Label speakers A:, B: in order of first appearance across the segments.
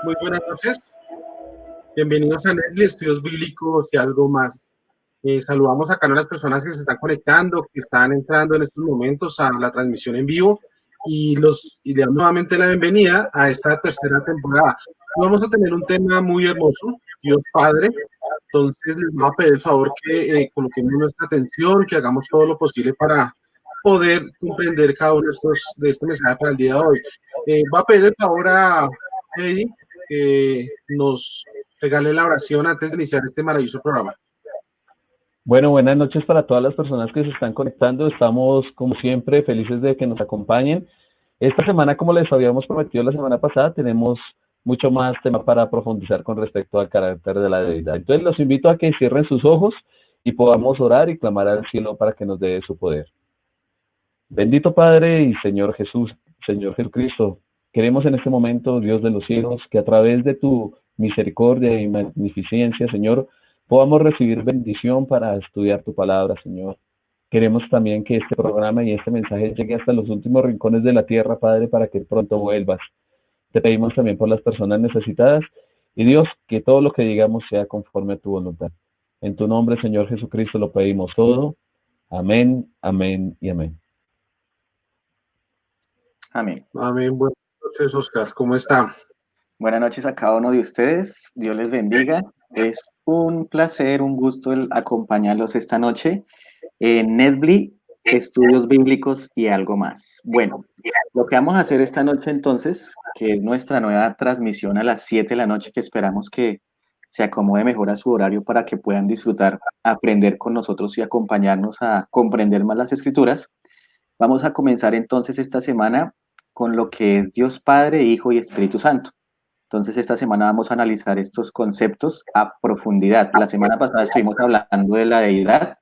A: Muy buenas noches, bienvenidos a Netflix, Estudios Bíblicos y algo más. Saludamos acá a las personas que se están conectando, que están entrando en estos momentos a la transmisión en vivo y le damos nuevamente la bienvenida a esta tercera temporada. Vamos a tener un tema muy hermoso, Dios Padre. Entonces les voy a pedir el favor que coloquemos nuestra atención, que hagamos todo lo posible para poder comprender cada uno de este mensaje para el día de hoy. Voy a pedir el favor a Eddie que nos regale la oración antes de iniciar este maravilloso programa.
B: Bueno, buenas noches para todas las personas que se están conectando. Estamos, como siempre, felices de que nos acompañen. Esta semana, como les habíamos prometido la semana pasada, tenemos mucho más tema para profundizar con respecto al carácter de la deidad. Entonces, los invito a que cierren sus ojos y podamos orar y clamar al cielo para que nos dé su poder. Bendito Padre y Señor Jesús, Señor Jesucristo, queremos en este momento, Dios de los cielos, que a través de tu misericordia y magnificencia, Señor, podamos recibir bendición para estudiar tu palabra, Señor. Queremos también que este programa y este mensaje llegue hasta los últimos rincones de la tierra, Padre, para que pronto vuelvas. Te pedimos también por las personas necesitadas y Dios, que todo lo que digamos sea conforme a tu voluntad. En tu nombre, Señor Jesucristo, lo pedimos todo. Amén, amén y amén.
C: Amén.
A: Amén. Buenas noches, Oscar. ¿Cómo está?
C: Buenas noches a cada uno de ustedes. Dios les bendiga. Es un placer, un gusto acompañarlos esta noche en Netflix, Estudios Bíblicos y algo más. Bueno, lo que vamos a hacer esta noche entonces, que es nuestra nueva transmisión a las 7 de la noche, que esperamos que se acomode mejor a su horario para que puedan disfrutar, aprender con nosotros y acompañarnos a comprender más las Escrituras. Vamos a comenzar entonces esta semana con lo que es Dios Padre, Hijo y Espíritu Santo. Entonces esta semana vamos a analizar estos conceptos a profundidad. La semana pasada estuvimos hablando de la deidad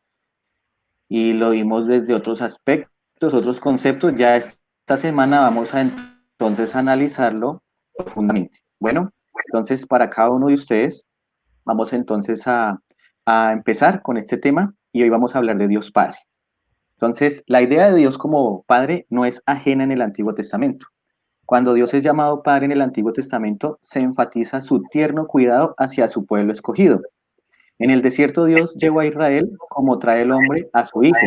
C: y lo vimos desde otros aspectos, otros conceptos. Ya esta semana vamos a entonces analizarlo profundamente. Bueno, entonces para cada uno de ustedes vamos entonces a empezar con este tema y hoy vamos a hablar de Dios Padre. Entonces, la idea de Dios como Padre no es ajena en el Antiguo Testamento. Cuando Dios es llamado Padre en el Antiguo Testamento, se enfatiza su tierno cuidado hacia su pueblo escogido. En el desierto Dios llevó a Israel como trae el hombre a su hijo.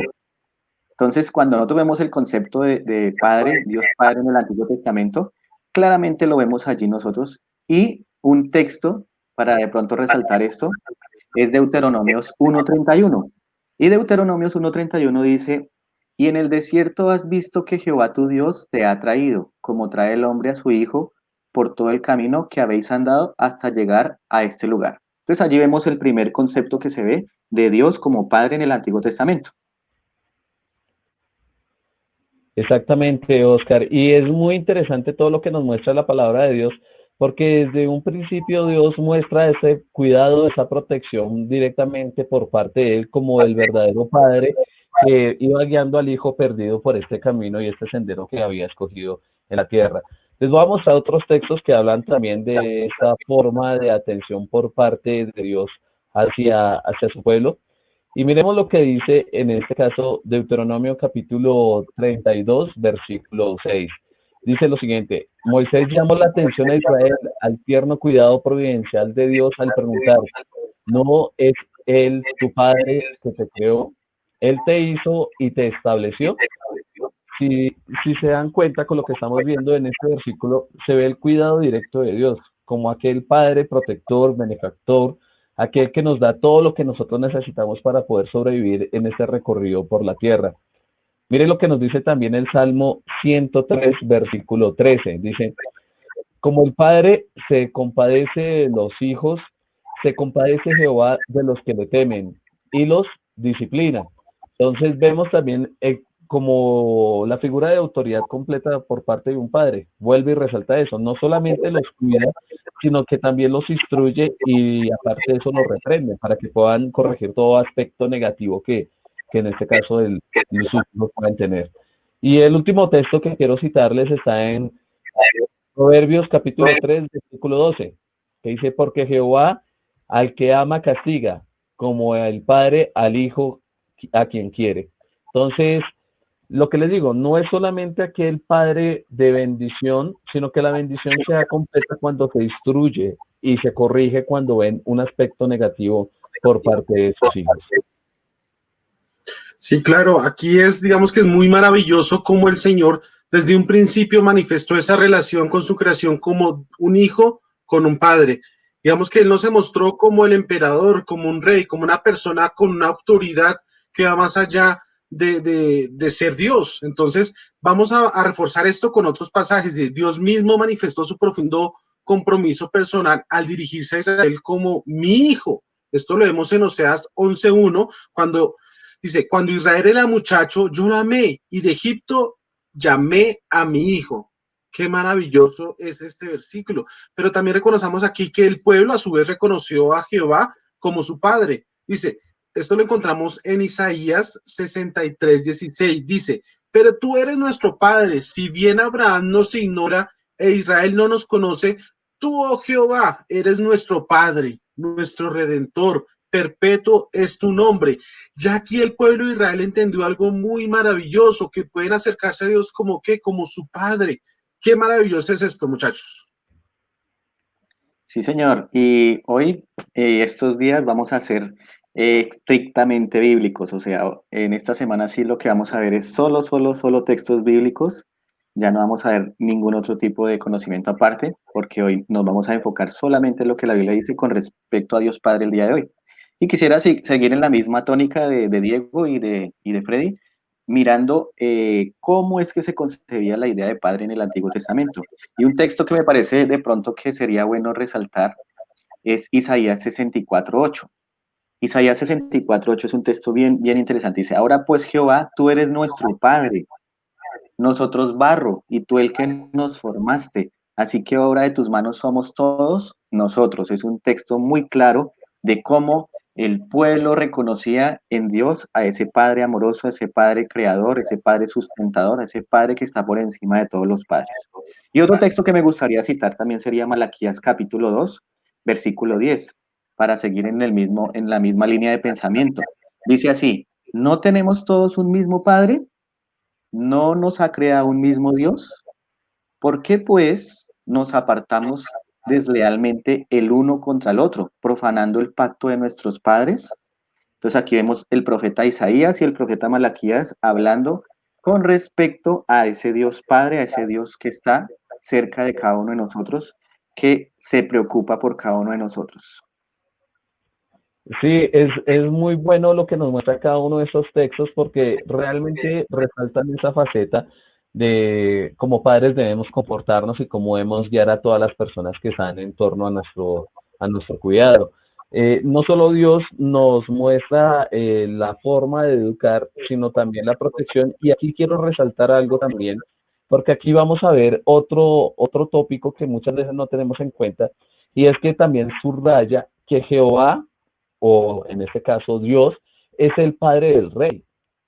C: Entonces, cuando nosotros vemos el concepto de Padre, Dios Padre en el Antiguo Testamento, claramente lo vemos allí nosotros. Y un texto, para de pronto resaltar esto, es Deuteronomios 1:31. Y Deuteronomios 1:31 dice, y en el desierto has visto que Jehová tu Dios te ha traído, como trae el hombre a su hijo, por todo el camino que habéis andado hasta llegar a este lugar. Entonces allí vemos el primer concepto que se ve de Dios como Padre en el Antiguo Testamento.
B: Exactamente, Oscar. Y es muy interesante todo lo que nos muestra la palabra de Dios, porque desde un principio Dios muestra ese cuidado, esa protección directamente por parte de Él como el verdadero Padre que iba guiando al Hijo perdido por este camino y este sendero que había escogido en la tierra. Les voy a mostrar otros textos que hablan también de esta forma de atención por parte de Dios hacia su pueblo. Y miremos lo que dice en este caso Deuteronomio capítulo 32, versículo 6. Dice lo siguiente, Moisés llamó la atención a Israel al tierno cuidado providencial de Dios al preguntar, ¿no es Él tu Padre que te creó? Él te hizo y te estableció. Si se dan cuenta con lo que estamos viendo en este versículo, se ve el cuidado directo de Dios, como aquel Padre protector, benefactor, aquel que nos da todo lo que nosotros necesitamos para poder sobrevivir en este recorrido por la tierra. Mire lo que nos dice también el Salmo 103, versículo 13. Dice, como el Padre se compadece de los hijos, se compadece Jehová de los que le temen y los disciplina. Entonces vemos también como la figura de autoridad completa por parte de un padre. Vuelve y resalta eso. No solamente los cuida, sino que también los instruye y aparte de eso los reprende para que puedan corregir todo aspecto negativo que en este caso los hijos puedan tener. Y el último texto que quiero citarles está en Proverbios capítulo 3, versículo 12, que dice, porque Jehová al que ama castiga, como el padre al hijo a quien quiere. Entonces, lo que les digo, no es solamente aquel padre de bendición, sino que la bendición se da completa cuando se instruye y se corrige cuando ven un aspecto negativo por parte de sus hijos.
A: Sí, claro, aquí es, digamos que es muy maravilloso cómo el Señor desde un principio manifestó esa relación con su creación como un hijo con un padre. Digamos que Él no se mostró como el emperador, como un rey, como una persona con una autoridad que va más allá de ser Dios. Entonces, vamos a reforzar esto con otros pasajes. Dios mismo manifestó su profundo compromiso personal al dirigirse a Israel como mi hijo. Esto lo vemos en Oseas 11:1, cuando dice, cuando Israel era muchacho, yo lo amé y de Egipto llamé a mi hijo. Qué maravilloso es este versículo. Pero también reconozcamos aquí que el pueblo a su vez reconoció a Jehová como su padre. Dice, esto lo encontramos en Isaías 63:16. Dice, pero tú eres nuestro padre, si bien Abraham nos ignora e Israel no nos conoce, tú, oh Jehová, eres nuestro padre, nuestro redentor, perpetuo es tu nombre. Ya aquí el pueblo de Israel entendió algo muy maravilloso, que pueden acercarse a Dios como que, como su padre. Qué maravilloso es esto, muchachos.
C: Sí, señor. Y hoy, estos días, vamos a ser estrictamente bíblicos. O sea, en esta semana sí lo que vamos a ver es solo textos bíblicos. Ya no vamos a ver ningún otro tipo de conocimiento aparte, porque hoy nos vamos a enfocar solamente en lo que la Biblia dice con respecto a Dios Padre el día de hoy. Y quisiera seguir en la misma tónica de Diego y de Freddy, mirando cómo es que se concebía la idea de padre en el Antiguo Testamento. Y un texto que me parece de pronto que sería bueno resaltar es Isaías 64:8. Isaías 64:8 es un texto bien interesante. Dice, ahora pues Jehová, tú eres nuestro Padre, nosotros barro, y tú el que nos formaste. Así que obra de tus manos somos todos nosotros. Es un texto muy claro de cómo el pueblo reconocía en Dios a ese Padre amoroso, a ese Padre creador, ese Padre sustentador, a ese Padre que está por encima de todos los padres. Y otro texto que me gustaría citar también sería Malaquías capítulo 2, versículo 10, para seguir en la misma línea de pensamiento. Dice así, ¿no tenemos todos un mismo Padre? ¿No nos ha creado un mismo Dios? ¿Por qué pues nos apartamos deslealmente el uno contra el otro, profanando el pacto de nuestros padres? Entonces aquí vemos el profeta Isaías y el profeta Malaquías hablando con respecto a ese Dios Padre, a ese Dios que está cerca de cada uno de nosotros, que se preocupa por cada uno de nosotros.
B: Sí, es muy bueno lo que nos muestra cada uno de esos textos porque realmente resaltan esa faceta de cómo padres debemos comportarnos y cómo debemos guiar a todas las personas que están en torno a nuestro cuidado. No solo Dios nos muestra la forma de educar, sino también la protección. Y aquí quiero resaltar algo también, porque aquí vamos a ver otro tópico que muchas veces no tenemos en cuenta, y es que también subraya que Jehová, o en este caso Dios, es el padre del rey,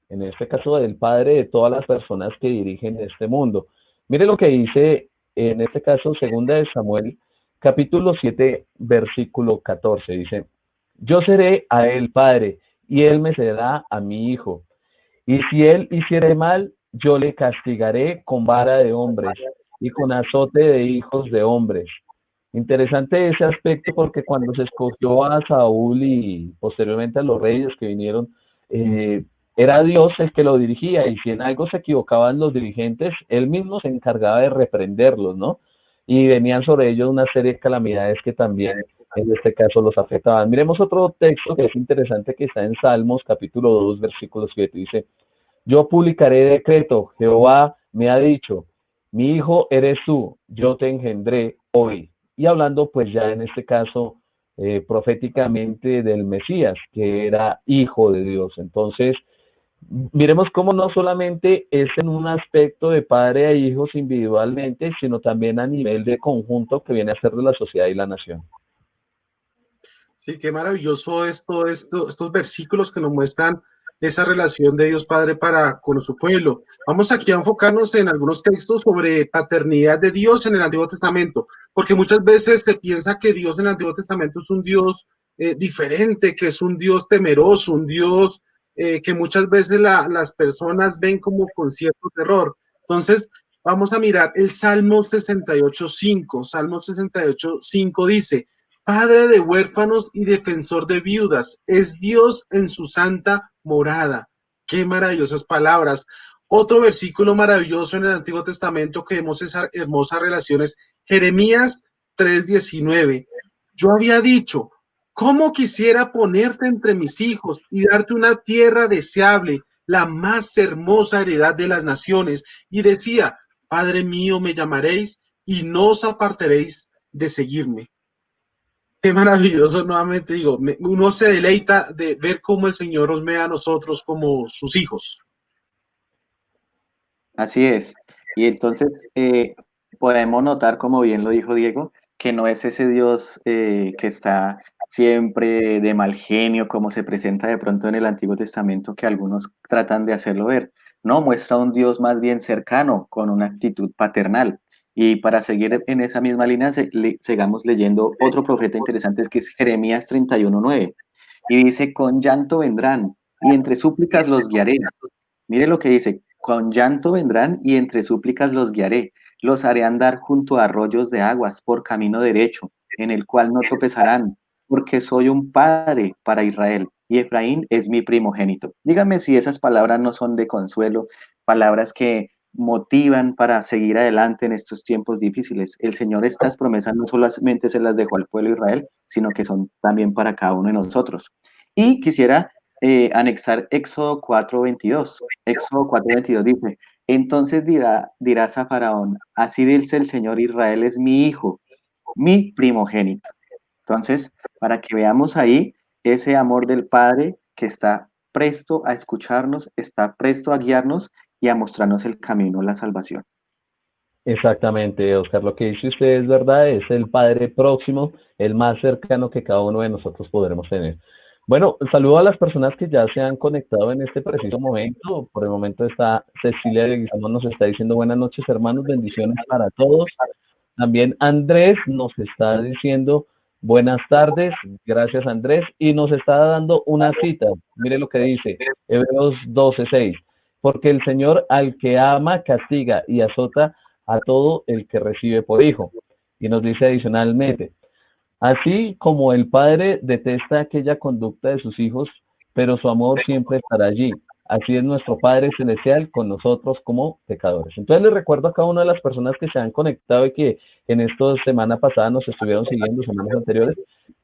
B: en este caso del padre de todas las personas que dirigen este mundo. Mire lo que dice en este caso segunda de Samuel, capítulo 7, versículo 14, dice, yo seré a él padre y él me será a mi hijo. Y si él hiciere mal, yo le castigaré con vara de hombres y con azote de hijos de hombres. Interesante ese aspecto porque cuando se escogió a Saúl y posteriormente a los reyes que vinieron, eh, era Dios el que lo dirigía y si en algo se equivocaban los dirigentes, él mismo se encargaba de reprenderlos, ¿no? Y venían sobre ellos una serie de calamidades que también en este caso los afectaban. Miremos otro texto que es interesante que está en Salmos capítulo 2 versículo 7, dice, yo publicaré decreto, Jehová me ha dicho, mi hijo eres tú, yo te engendré hoy. Y hablando pues ya en este caso proféticamente del Mesías, que era hijo de Dios. Entonces, miremos cómo no solamente es en un aspecto de padre e hijos individualmente, sino también a nivel de conjunto que viene a ser de la sociedad y la nación.
A: Sí, qué maravilloso estos versículos que nos muestran esa relación de Dios Padre para con su pueblo. Vamos aquí a enfocarnos en algunos textos sobre paternidad de Dios en el Antiguo Testamento, porque muchas veces se piensa que Dios en el Antiguo Testamento es un Dios diferente, que es un Dios temeroso, un Dios que muchas veces las personas ven como con cierto terror. Entonces, vamos a mirar el Salmo 68.5. Salmo 68.5 dice, Padre de huérfanos y defensor de viudas, es Dios en su santa morada. Qué maravillosas palabras. Otro versículo maravilloso en el Antiguo Testamento que vemos esa hermosa relación es Jeremías 3:19. Yo había dicho, ¿cómo quisiera ponerte entre mis hijos y darte una tierra deseable, la más hermosa heredad de las naciones? Y decía, Padre mío, me llamaréis y no os apartaréis de seguirme. Qué maravilloso, nuevamente digo, uno se deleita de ver cómo el Señor nos ve a nosotros como sus hijos.
C: Así es. Y entonces podemos notar, como bien lo dijo Diego, que no es ese Dios que está siempre de mal genio, como se presenta de pronto en el Antiguo Testamento, que algunos tratan de hacerlo ver. No, muestra un Dios más bien cercano, con una actitud paternal. Y para seguir en esa misma línea, sigamos leyendo otro profeta interesante, que es Jeremías 31:9. Y dice, con llanto vendrán, y entre súplicas los guiaré. Mire lo que dice, con llanto vendrán y entre súplicas los guiaré, los haré andar junto a arroyos de aguas por camino derecho, en el cual no tropezarán, porque soy un padre para Israel y Efraín es mi primogénito. Dígame si esas palabras no son de consuelo, palabras que motivan para seguir adelante en estos tiempos difíciles. El Señor estas promesas no solamente se las dejó al pueblo de Israel, sino que son también para cada uno de nosotros. Y quisiera anexar Éxodo 4:22. Éxodo 4:22 dice, entonces dirás a Faraón, así dice el Señor, Israel es mi hijo, mi primogénito. Entonces, para que veamos ahí ese amor del Padre que está presto a escucharnos, está presto a guiarnos y a mostrarnos el camino, la salvación.
B: Exactamente, Oscar, lo que dice usted es verdad, es el Padre próximo, el más cercano que cada uno de nosotros podremos tener. Bueno, saludo a las personas que ya se han conectado en este preciso momento. Por el momento está Cecilia Leguizamo, nos está diciendo buenas noches, hermanos, bendiciones para todos. También Andrés nos está diciendo buenas tardes, gracias Andrés, y nos está dando una cita. Mire lo que dice, Hebreos 12:6, porque el Señor al que ama castiga y azota a todo el que recibe por hijo. Y nos dice adicionalmente, así como el padre detesta aquella conducta de sus hijos, pero su amor siempre estará allí. Así es nuestro Padre Celestial con nosotros como pecadores. Entonces les recuerdo a cada una de las personas que se han conectado y que en esta semana pasada nos estuvieron siguiendo, semanas anteriores,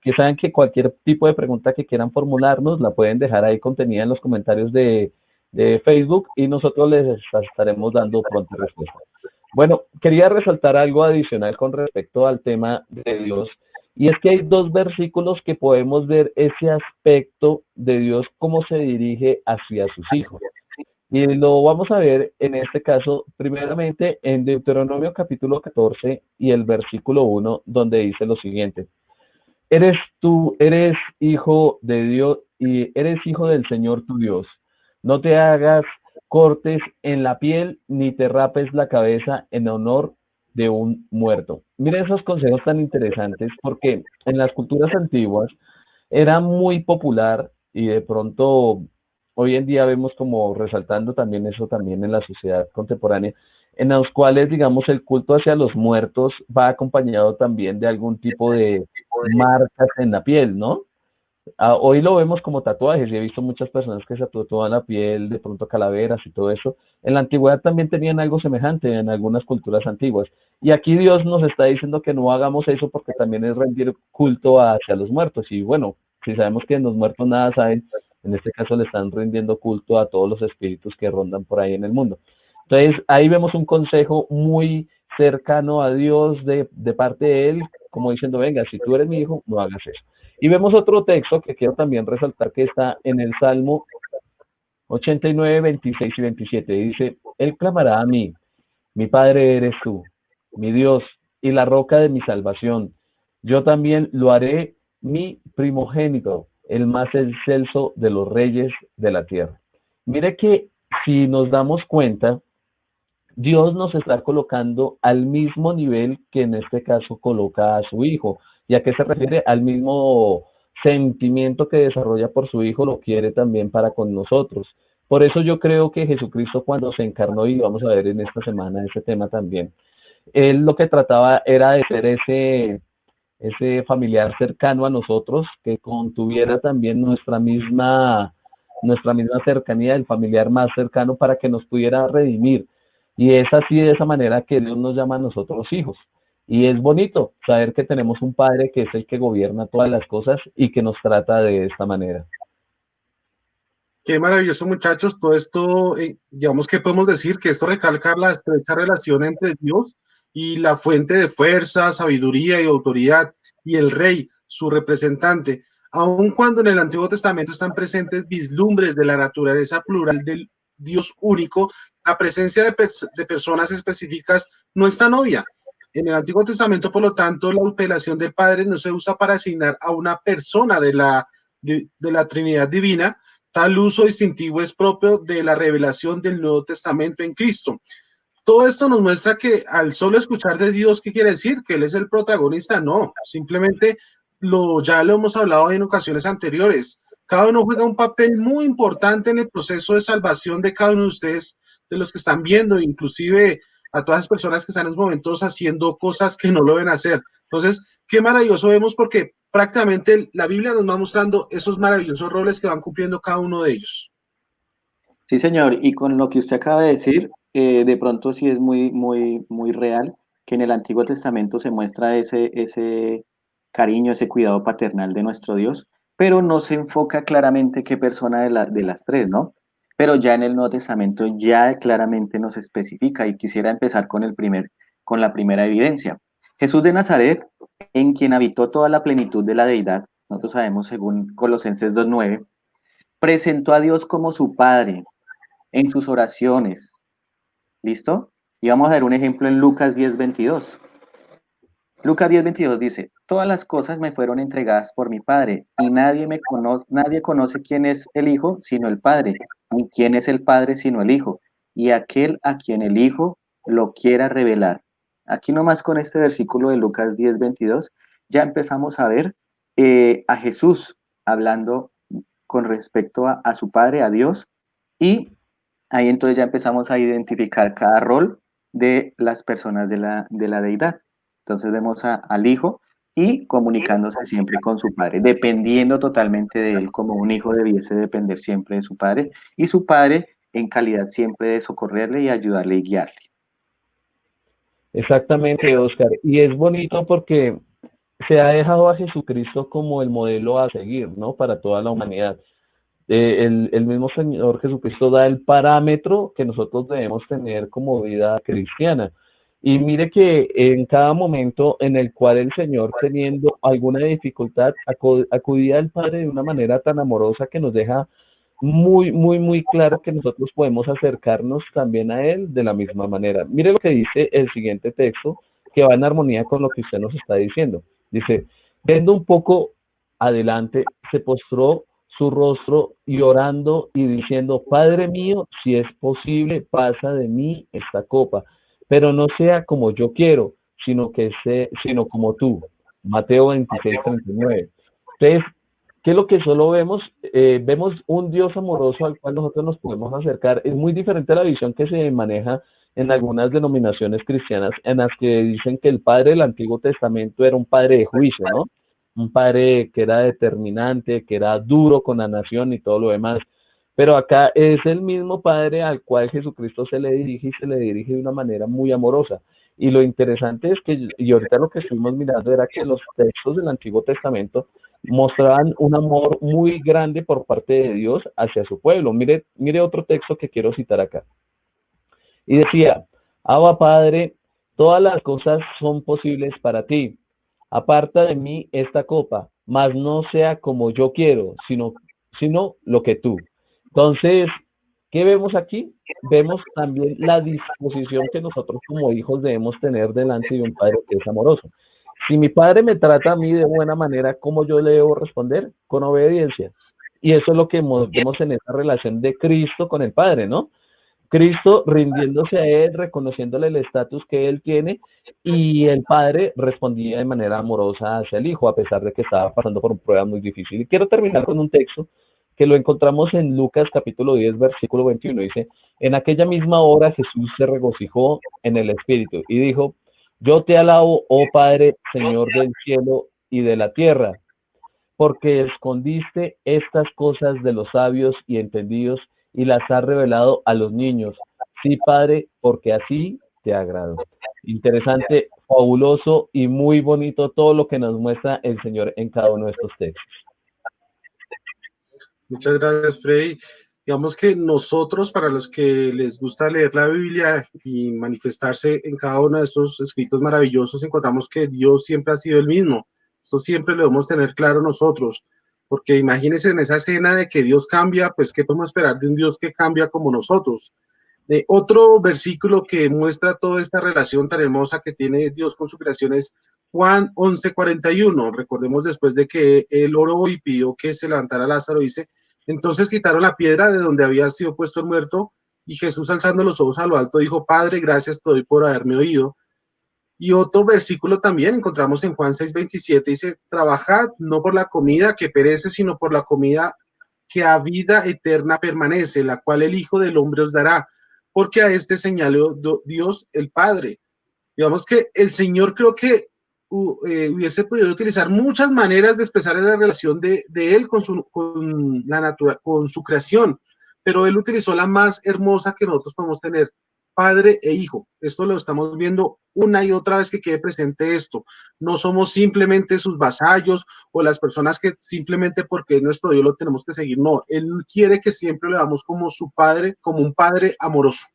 B: que saben que cualquier tipo de pregunta que quieran formularnos la pueden dejar ahí contenida en los comentarios de Facebook y nosotros les estaremos dando pronta respuesta. Bueno, quería resaltar algo adicional con respecto al tema de Dios, y es que hay dos versículos que podemos ver ese aspecto de Dios, cómo se dirige hacia sus hijos. Y lo vamos a ver en este caso, primeramente en Deuteronomio capítulo 14 y el versículo 1, donde dice lo siguiente. Eres hijo de Dios y eres hijo del Señor tu Dios. No te hagas cortes en la piel ni te rapes la cabeza en honor de un muerto. Mira esos consejos tan interesantes porque en las culturas antiguas era muy popular y de pronto hoy en día vemos como resaltando también eso también en la sociedad contemporánea, en los cuales, digamos, el culto hacia los muertos va acompañado también de algún tipo de marcas en la piel, ¿no? Hoy lo vemos como tatuajes y he visto muchas personas que se tatúan la piel, de pronto calaveras y todo eso. En la antigüedad también tenían algo semejante en algunas culturas antiguas. Y aquí Dios nos está diciendo que no hagamos eso porque también es rendir culto hacia los muertos. Y bueno, si sabemos que los muertos nada saben, en este caso le están rindiendo culto a todos los espíritus que rondan por ahí en el mundo. Entonces ahí vemos un consejo muy cercano a Dios de parte de Él, como diciendo, venga, si tú eres mi hijo, no hagas eso. Y vemos otro texto que quiero también resaltar que está en el Salmo 89, 26 y 27. Dice, Él clamará a mí, mi Padre eres tú, mi Dios y la roca de mi salvación. Yo también lo haré mi primogénito, el más excelso de los reyes de la tierra. Mire que si nos damos cuenta, Dios nos está colocando al mismo nivel que en este caso coloca a su hijo. ¿Y a qué se refiere? Al mismo sentimiento que desarrolla por su Hijo lo quiere también para con nosotros. Por eso yo creo que Jesucristo cuando se encarnó, y vamos a ver en esta semana ese tema también, él lo que trataba era de ser ese familiar cercano a nosotros, que contuviera también nuestra misma cercanía, el familiar más cercano para que nos pudiera redimir. Y es así de esa manera que Dios nos llama a nosotros hijos. Y es bonito saber que tenemos un Padre que es el que gobierna todas las cosas y que nos trata de esta manera.
A: Qué maravilloso, muchachos. Todo esto, digamos que podemos decir que esto recalca la estrecha relación entre Dios y la fuente de fuerza, sabiduría y autoridad, y el rey, su representante. Aun cuando en el Antiguo Testamento están presentes vislumbres de la naturaleza plural del Dios único, la presencia de personas específicas no es tan obvia. En el Antiguo Testamento, por lo tanto, la apelación del Padre no se usa para asignar a una persona de la Trinidad Divina. Tal uso distintivo es propio de la revelación del Nuevo Testamento en Cristo. Todo esto nos muestra que al solo escuchar de Dios, ¿qué quiere decir? Que Él es el protagonista. No, simplemente ya lo hemos hablado en ocasiones anteriores. Cada uno juega un papel muy importante en el proceso de salvación de cada uno de ustedes, de los que están viendo, inclusive a todas las personas que están en los momentos haciendo cosas que no lo deben hacer. Entonces, qué maravilloso vemos porque prácticamente la Biblia nos va mostrando esos maravillosos roles que van cumpliendo cada uno de ellos.
C: Sí, señor, y con lo que usted acaba de decir, de pronto sí es muy real que en el Antiguo Testamento se muestra ese cariño, ese cuidado paternal de nuestro Dios, pero no se enfoca claramente qué persona de las tres, ¿no? Pero ya en el Nuevo Testamento ya claramente nos especifica y quisiera empezar con la primera evidencia. Jesús de Nazaret, en quien habitó toda la plenitud de la deidad, nosotros sabemos según Colosenses 2:9, presentó a Dios como su Padre en sus oraciones. ¿Listo? Y vamos a ver un ejemplo en Lucas 10:22. Lucas 10:22 dice, todas las cosas me fueron entregadas por mi Padre, y nadie conoce quién es el Hijo sino el Padre, ni quién es el Padre sino el Hijo, y aquel a quien el Hijo lo quiera revelar. Aquí nomás con este versículo de Lucas 10:22 ya empezamos a ver a Jesús hablando con respecto a su Padre, a Dios, y ahí entonces ya empezamos a identificar cada rol de las personas de la deidad. Entonces vemos al hijo y comunicándose siempre con su padre, dependiendo totalmente de él, como un hijo debiese depender siempre de su padre, y su padre en calidad siempre de socorrerle y ayudarle y guiarle.
B: Exactamente, Oscar. Y es bonito porque se ha dejado a Jesucristo como el modelo a seguir, ¿no? Para toda la humanidad. El mismo Señor Jesucristo da el parámetro que nosotros debemos tener como vida cristiana. Y mire que en cada momento en el cual el Señor, teniendo alguna dificultad, acudía al Padre de una manera tan amorosa que nos deja muy claro que nosotros podemos acercarnos también a Él de la misma manera. Mire lo que dice el siguiente texto, que va en armonía con lo que usted nos está diciendo. Dice, viendo un poco adelante, se postró su rostro y orando y diciendo, Padre mío, si es posible, pasa de mí esta copa, pero no sea como yo quiero, sino como tú. Mateo 26:39. Entonces, ¿qué es lo que solo vemos? Vemos un Dios amoroso al cual nosotros nos podemos acercar. Es muy diferente a la visión que se maneja en algunas denominaciones cristianas, en las que dicen que el padre del Antiguo Testamento era un padre de juicio, ¿no? Un padre que era determinante, que era duro con la nación y todo lo demás. Pero acá es el mismo padre al cual Jesucristo se le dirige y se le dirige de una manera muy amorosa. Y lo interesante es que, y ahorita lo que estuvimos mirando era que los textos del Antiguo Testamento mostraban un amor muy grande por parte de Dios hacia su pueblo. Mire otro texto que quiero citar acá. Y decía, Abba Padre, todas las cosas son posibles para ti. Aparta de mí esta copa, mas no sea como yo quiero, sino lo que tú. Entonces, ¿qué vemos aquí? Vemos también la disposición que nosotros como hijos debemos tener delante de un padre que es amoroso. Si mi padre me trata a mí de buena manera, ¿cómo yo le debo responder? Con obediencia. Y eso es lo que vemos en esa relación de Cristo con el Padre, ¿no? Cristo rindiéndose a él, reconociéndole el estatus que él tiene, y el padre respondía de manera amorosa hacia el hijo, a pesar de que estaba pasando por un prueba muy difícil. Y quiero terminar con un texto que lo encontramos en Lucas capítulo 10, versículo 21. Dice, en aquella misma hora Jesús se regocijó en el Espíritu y dijo, yo te alabo, oh Padre, Señor del cielo y de la tierra, porque escondiste estas cosas de los sabios y entendidos y las has revelado a los niños. Sí, Padre, porque así te agrado. Interesante, fabuloso y muy bonito todo lo que nos muestra el Señor en cada uno de estos textos.
A: Muchas gracias, Freddy. Digamos que nosotros, para los que les gusta leer la Biblia y manifestarse en cada uno de estos escritos maravillosos, encontramos que Dios siempre ha sido el mismo. Eso siempre lo debemos tener claro nosotros, porque imagínense en esa escena de que Dios cambia, pues ¿qué podemos esperar de un Dios que cambia como nosotros? Otro versículo que muestra toda esta relación tan hermosa que tiene Dios con su creación es Juan 11:41. Recordemos después de que él oró y pidió que se levantara Lázaro, dice, entonces quitaron la piedra de donde había sido puesto el muerto y Jesús alzando los ojos a lo alto dijo, Padre, gracias te doy por haberme oído. Y otro versículo también encontramos en Juan 6:27, dice, trabajad no por la comida que perece, sino por la comida que a vida eterna permanece, la cual el Hijo del Hombre os dará, porque a este señaló Dios el Padre. Digamos que el Señor creo que hubiese podido utilizar muchas maneras de expresar la relación de Él con su creación, pero Él utilizó la más hermosa que nosotros podemos tener, Padre e Hijo. Esto lo estamos viendo una y otra vez que quede presente esto. No somos simplemente sus vasallos o las personas que simplemente porque es nuestro Dios lo tenemos que seguir. No, Él quiere que siempre lo veamos como su Padre, como un Padre amoroso.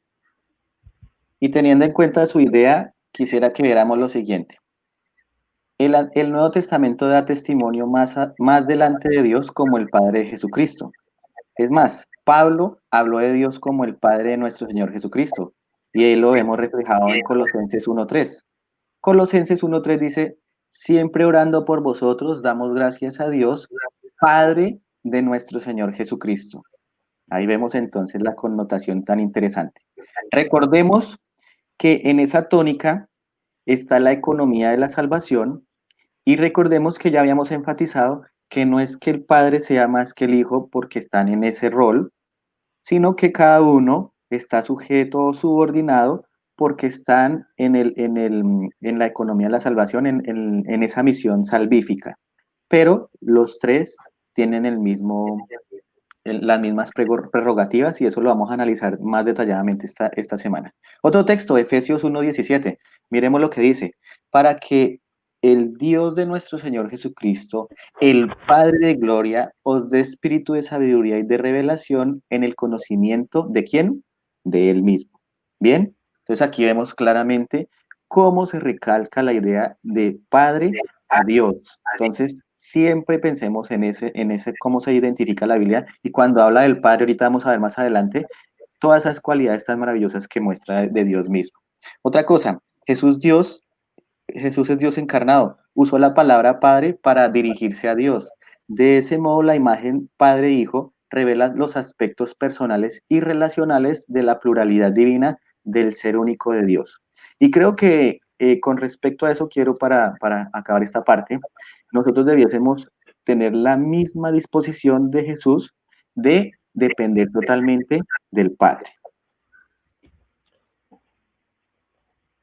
C: Y teniendo en cuenta su idea, quisiera que viéramos lo siguiente. El Nuevo Testamento da testimonio más delante de Dios como el Padre de Jesucristo. Es más, Pablo habló de Dios como el Padre de nuestro Señor Jesucristo, y ahí lo hemos reflejado en Colosenses 1:3. Colosenses 1:3 dice, siempre orando por vosotros, damos gracias a Dios, Padre de nuestro Señor Jesucristo. Ahí vemos entonces la connotación tan interesante. Recordemos que en esa tónica está la economía de la salvación y recordemos que ya habíamos enfatizado que no es que el Padre sea más que el Hijo porque están en ese rol, sino que cada uno está sujeto o subordinado porque están en la economía de la salvación, en esa misión salvífica. Pero los tres tienen las mismas prerrogativas y eso lo vamos a analizar más detalladamente esta semana. Otro texto, Efesios 1:17. Miremos lo que dice. Para que el Dios de nuestro Señor Jesucristo, el Padre de gloria, os dé espíritu de sabiduría y de revelación en el conocimiento de ¿quién? De Él mismo. Bien, entonces aquí vemos claramente cómo se recalca la idea de Padre a Dios. Entonces, siempre pensemos en ese cómo se identifica la Biblia y cuando habla del Padre, ahorita vamos a ver más adelante, todas esas cualidades tan maravillosas que muestra de Dios mismo. Otra cosa, Jesús es Dios encarnado, usó la palabra Padre para dirigirse a Dios. De ese modo, la imagen Padre-Hijo revela los aspectos personales y relacionales de la pluralidad divina del ser único de Dios. Y creo que con respecto a eso quiero para acabar esta parte, nosotros debiésemos tener la misma disposición de Jesús de depender totalmente del Padre.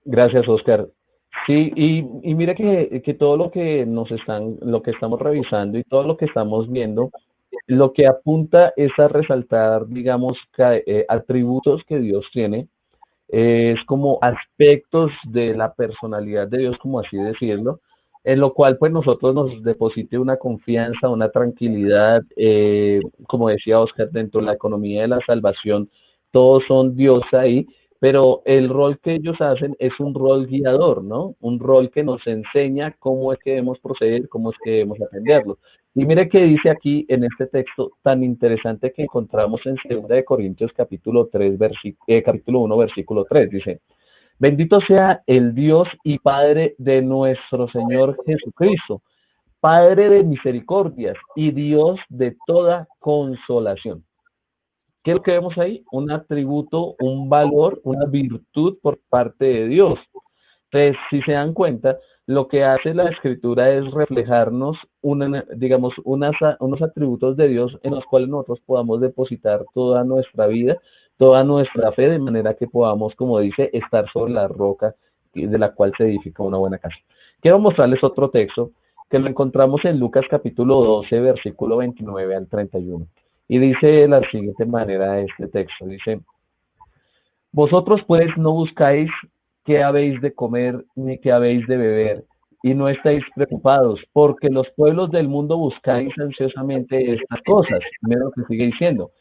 B: Gracias, Oscar. Sí, y mira que todo lo que estamos revisando y todo lo que estamos viendo, lo que apunta es a resaltar, digamos, atributos que Dios tiene, es como aspectos de la personalidad de Dios, como así decirlo, en lo cual pues nosotros nos deposite una confianza, una tranquilidad, como decía Oscar, dentro de la economía de la salvación, todos son Dios ahí, pero el rol que ellos hacen es un rol guiador, ¿no? Un rol que nos enseña cómo es que debemos proceder, cómo es que debemos atenderlo. Y mire que dice aquí en este texto tan interesante que encontramos en 2 Corintios capítulo 3, capítulo 1, versículo 3, dice, bendito sea el Dios y Padre de nuestro Señor Jesucristo, Padre de misericordias y Dios de toda consolación. ¿Qué es lo que vemos ahí? Un atributo, un valor, una virtud por parte de Dios. Entonces, si se dan cuenta, lo que hace la escritura es reflejarnos, digamos, unos atributos de Dios en los cuales nosotros podamos depositar toda nuestra vida, toda nuestra fe, de manera que podamos, como dice, estar sobre la roca de la cual se edifica una buena casa. Quiero mostrarles otro texto que lo encontramos en Lucas capítulo 12, versículo 29 al 31. Y dice de la siguiente manera este texto, dice, vosotros pues no buscáis qué habéis de comer ni qué habéis de beber, y no estáis preocupados, porque los pueblos del mundo buscáis ansiosamente estas cosas. Mira lo que sigue diciendo.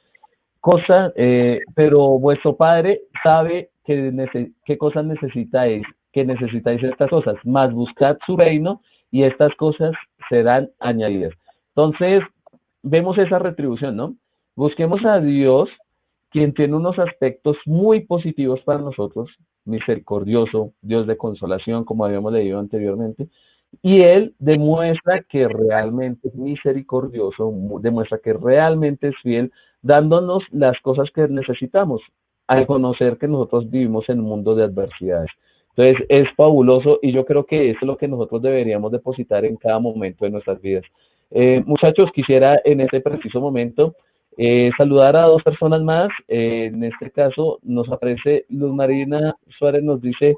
B: Pero vuestro Padre sabe qué cosas necesitáis, que necesitáis estas cosas, más buscad su reino y estas cosas serán añadidas. Entonces, vemos esa retribución, ¿no? Busquemos a Dios, quien tiene unos aspectos muy positivos para nosotros, misericordioso, Dios de consolación, como habíamos leído anteriormente, y Él demuestra que realmente es misericordioso, demuestra que realmente es fiel, dándonos las cosas que necesitamos, al conocer que nosotros vivimos en un mundo de adversidades. Entonces es fabuloso y yo creo que eso es lo que nosotros deberíamos depositar en cada momento de nuestras vidas. Muchachos, quisiera en este preciso momento saludar a dos personas más. En este caso nos aparece Luz Marina Suárez, nos dice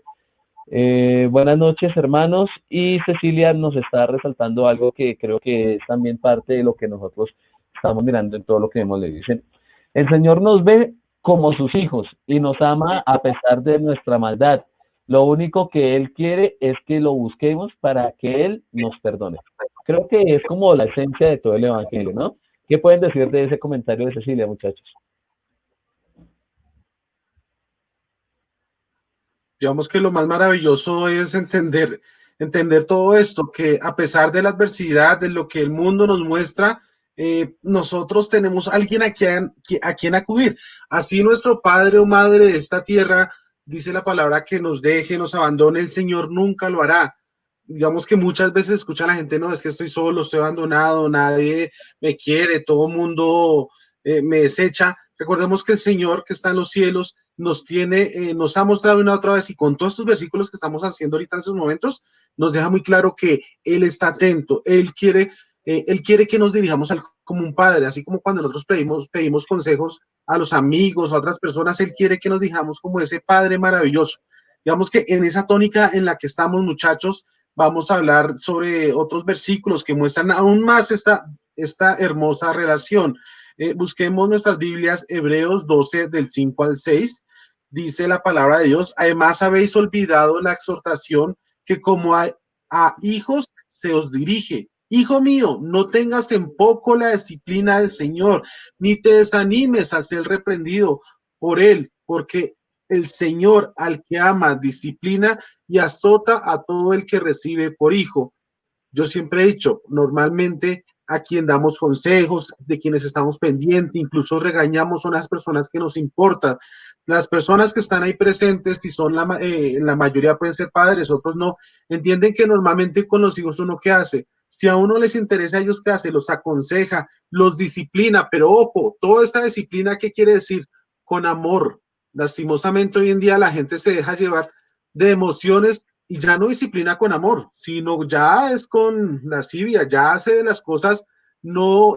B: buenas noches, hermanos, y Cecilia nos está resaltando algo que creo que es también parte de lo que nosotros estamos mirando en todo lo que hemos leído. Dicen, el Señor nos ve como sus hijos y nos ama a pesar de nuestra maldad. Lo único que Él quiere es que lo busquemos para que Él nos perdone. Creo que es como la esencia de todo el Evangelio, ¿no? ¿Qué pueden decir de ese comentario de Cecilia, muchachos?
A: Digamos que lo más maravilloso es entender todo esto, que a pesar de la adversidad, de lo que el mundo nos muestra, nosotros tenemos alguien a quien acudir. Así nuestro padre o madre de esta tierra dice la palabra que nos deje, nos abandone, el Señor nunca lo hará. Digamos que muchas veces escucha la gente, no, es que estoy solo, estoy abandonado, nadie me quiere, todo el mundo me desecha. Recordemos que el Señor que está en los cielos nos ha mostrado una otra vez y con todos estos versículos que estamos haciendo ahorita en esos momentos, nos deja muy claro que Él está atento, Él quiere que nos dirijamos como un padre, así como cuando nosotros pedimos consejos a los amigos, a otras personas, Él quiere que nos dirijamos como ese Padre maravilloso. Digamos que en esa tónica en la que estamos, muchachos, vamos a hablar sobre otros versículos que muestran aún más esta hermosa relación. Busquemos nuestras Biblias, Hebreos 12, del 5 al 6. Dice la palabra de Dios, además habéis olvidado la exhortación que como a hijos se os dirige. Hijo mío, no tengas en poco la disciplina del Señor, ni te desanimes a ser reprendido por Él, porque el Señor al que ama disciplina y azota a todo el que recibe por hijo. Yo siempre he dicho, normalmente a quien damos consejos, de quienes estamos pendientes, incluso regañamos son las personas que nos importan. Las personas que están ahí presentes, si son la mayoría pueden ser padres, otros no, entienden que normalmente con los hijos uno qué hace. Si a uno les interesa a ellos qué hace, los aconseja, los disciplina, pero ojo, toda esta disciplina, ¿qué quiere decir? Con amor. Lastimosamente hoy en día la gente se deja llevar de emociones y ya no disciplina con amor, sino ya es con lascivia, ya hace las cosas no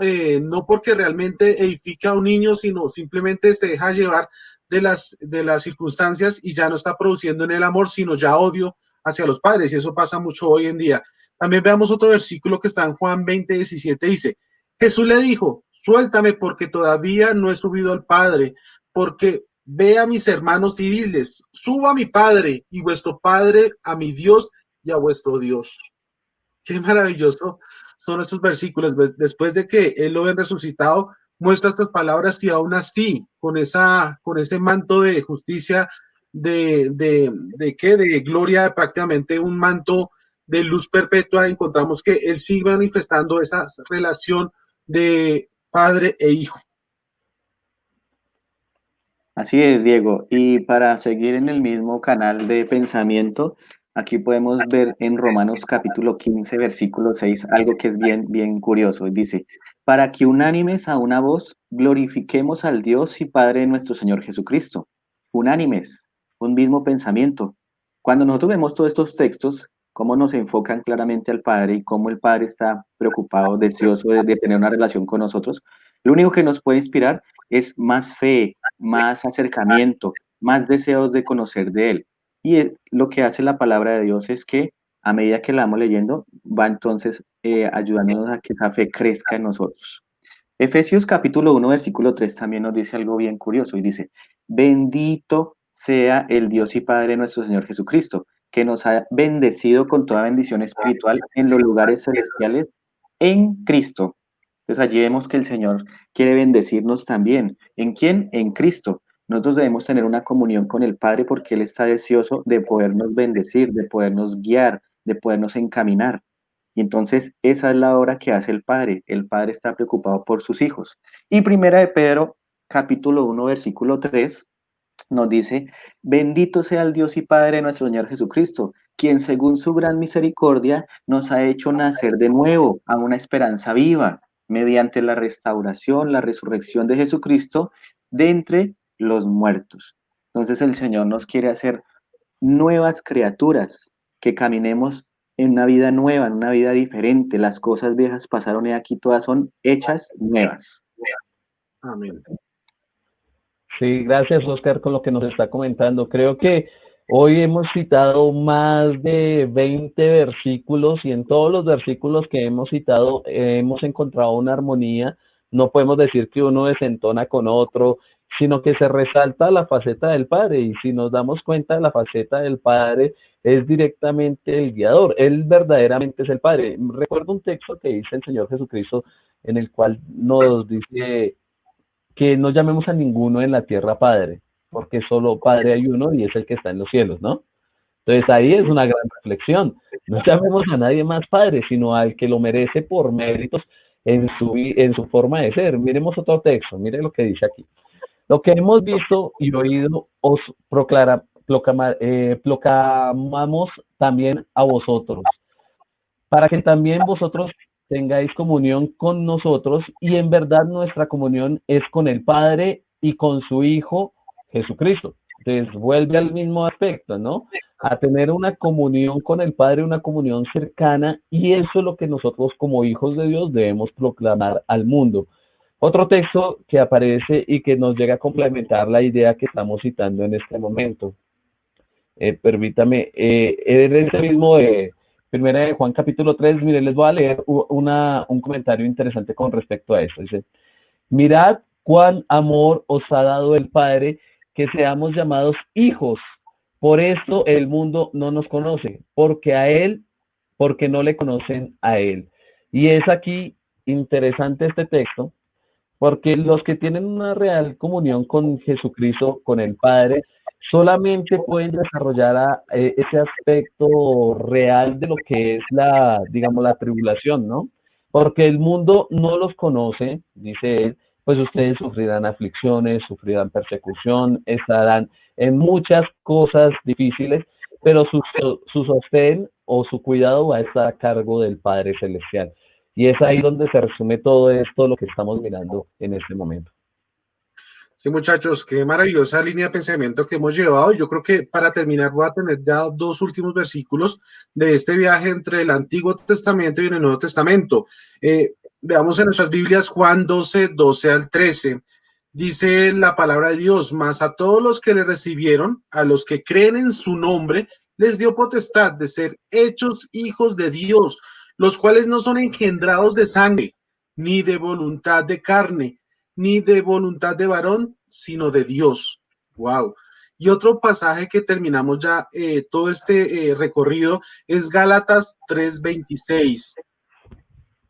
A: porque realmente edifica a un niño, sino simplemente se deja llevar de las circunstancias y ya no está produciendo en el amor, sino ya odio hacia los padres, y eso pasa mucho hoy en día. También veamos otro versículo que está en Juan 20:17, dice, Jesús le dijo, suéltame porque todavía no he subido al Padre, porque ve a mis hermanos y diles, suba a mi Padre y vuestro Padre a mi Dios y a vuestro Dios. Qué maravilloso son estos versículos. Después de que Él lo ven resucitado, muestra estas palabras y aún así, con ese manto de justicia, de gloria, prácticamente un manto de luz perpetua, encontramos que Él sigue manifestando esa relación de padre e hijo.
C: Así es, Diego. Y para seguir en el mismo canal de pensamiento, Aquí podemos ver en Romanos capítulo 15, versículo 6, algo que es bien, bien curioso. Dice, para que unánimes a una voz glorifiquemos al Dios y Padre de nuestro Señor Jesucristo. Unánimes, un mismo pensamiento. Cuando nosotros vemos todos estos textos, cómo nos enfocan claramente al Padre y cómo el Padre está preocupado, deseoso de tener una relación con nosotros, lo único que nos puede inspirar es más fe, más acercamiento, más deseos de conocer de Él. Y lo que hace la palabra de Dios es que a medida que la vamos leyendo, va entonces ayudándonos a que esa fe crezca en nosotros. Efesios capítulo 1, versículo 3 también nos dice algo bien curioso y dice, bendito sea el Dios y Padre de nuestro Señor Jesucristo, que nos ha bendecido con toda bendición espiritual en los lugares celestiales en Cristo. Entonces allí vemos que el Señor quiere bendecirnos también. ¿En quién? En Cristo. Nosotros debemos tener una comunión con el Padre porque Él está deseoso de podernos bendecir, de podernos guiar, de podernos encaminar. Y entonces esa es la obra que hace el Padre. El Padre está preocupado por sus hijos. Y Primera de Pedro, capítulo 1, versículo 3, nos dice, bendito sea el Dios y Padre de nuestro Señor Jesucristo, quien según su gran misericordia nos ha hecho nacer de nuevo a una esperanza viva, mediante la restauración, la resurrección de Jesucristo de entre los muertos. Entonces el Señor nos quiere hacer nuevas criaturas, que caminemos en una vida nueva, en una vida diferente. Las cosas viejas pasaron y aquí todas son hechas nuevas.
A: Amén.
B: Sí, gracias Oscar con lo que nos está comentando. Creo que hoy hemos citado más de 20 versículos y en todos los versículos que hemos citado hemos encontrado una armonía. No podemos decir que uno desentona con otro, sino que se resalta la faceta del Padre y si nos damos cuenta, la faceta del Padre es directamente el guiador. Él verdaderamente es el Padre. Recuerdo un texto que dice el Señor Jesucristo en el cual nos dice que no llamemos a ninguno en la tierra Padre, porque solo Padre hay uno y es el que está en los cielos, ¿no? Entonces ahí es una gran reflexión. No llamemos a nadie más Padre, sino al que lo merece por méritos en su forma de ser. Miremos otro texto, mire lo que dice aquí. Lo que hemos visto y oído os proclamamos también a vosotros, para que también vosotros tengáis comunión con nosotros y en verdad nuestra comunión es con el Padre y con su Hijo Jesucristo. Entonces vuelve al mismo aspecto, ¿no? A tener una comunión con el Padre, una comunión cercana y eso es lo que nosotros como hijos de Dios debemos proclamar al mundo. Otro texto que aparece y que nos llega a complementar la idea que estamos citando en este momento. Permítame, en ese mismo de Primera de Juan capítulo 3, mire, les voy a leer un comentario interesante con respecto a eso. Dice, mirad cuán amor os ha dado el Padre que seamos llamados hijos. Por esto el mundo no nos conoce, porque no le conocen a Él. Y es aquí interesante este texto, porque los que tienen una real comunión con Jesucristo, con el Padre, solamente pueden desarrollar ese aspecto real de lo que es digamos, la tribulación, ¿no? Porque el mundo no los conoce, dice él, pues ustedes sufrirán aflicciones, sufrirán persecución, estarán en muchas cosas difíciles, pero su sostén o su cuidado va a estar a cargo del Padre Celestial. Y es ahí donde se resume todo esto, lo que estamos mirando en este momento.
A: Sí, muchachos, qué maravillosa línea de pensamiento que hemos llevado. Yo creo que para terminar voy a tener ya dos últimos versículos de este viaje entre el Antiguo Testamento y el Nuevo Testamento. Veamos en nuestras Biblias Juan 12, 12 al 13. Dice la palabra de Dios, mas a todos los que le recibieron, a los que creen en su nombre, les dio potestad de ser hechos hijos de Dios, los cuales no son engendrados de sangre, ni de voluntad de carne, ni de voluntad de varón, sino de Dios. Wow. Y otro pasaje que terminamos ya todo este recorrido es Gálatas 3:26.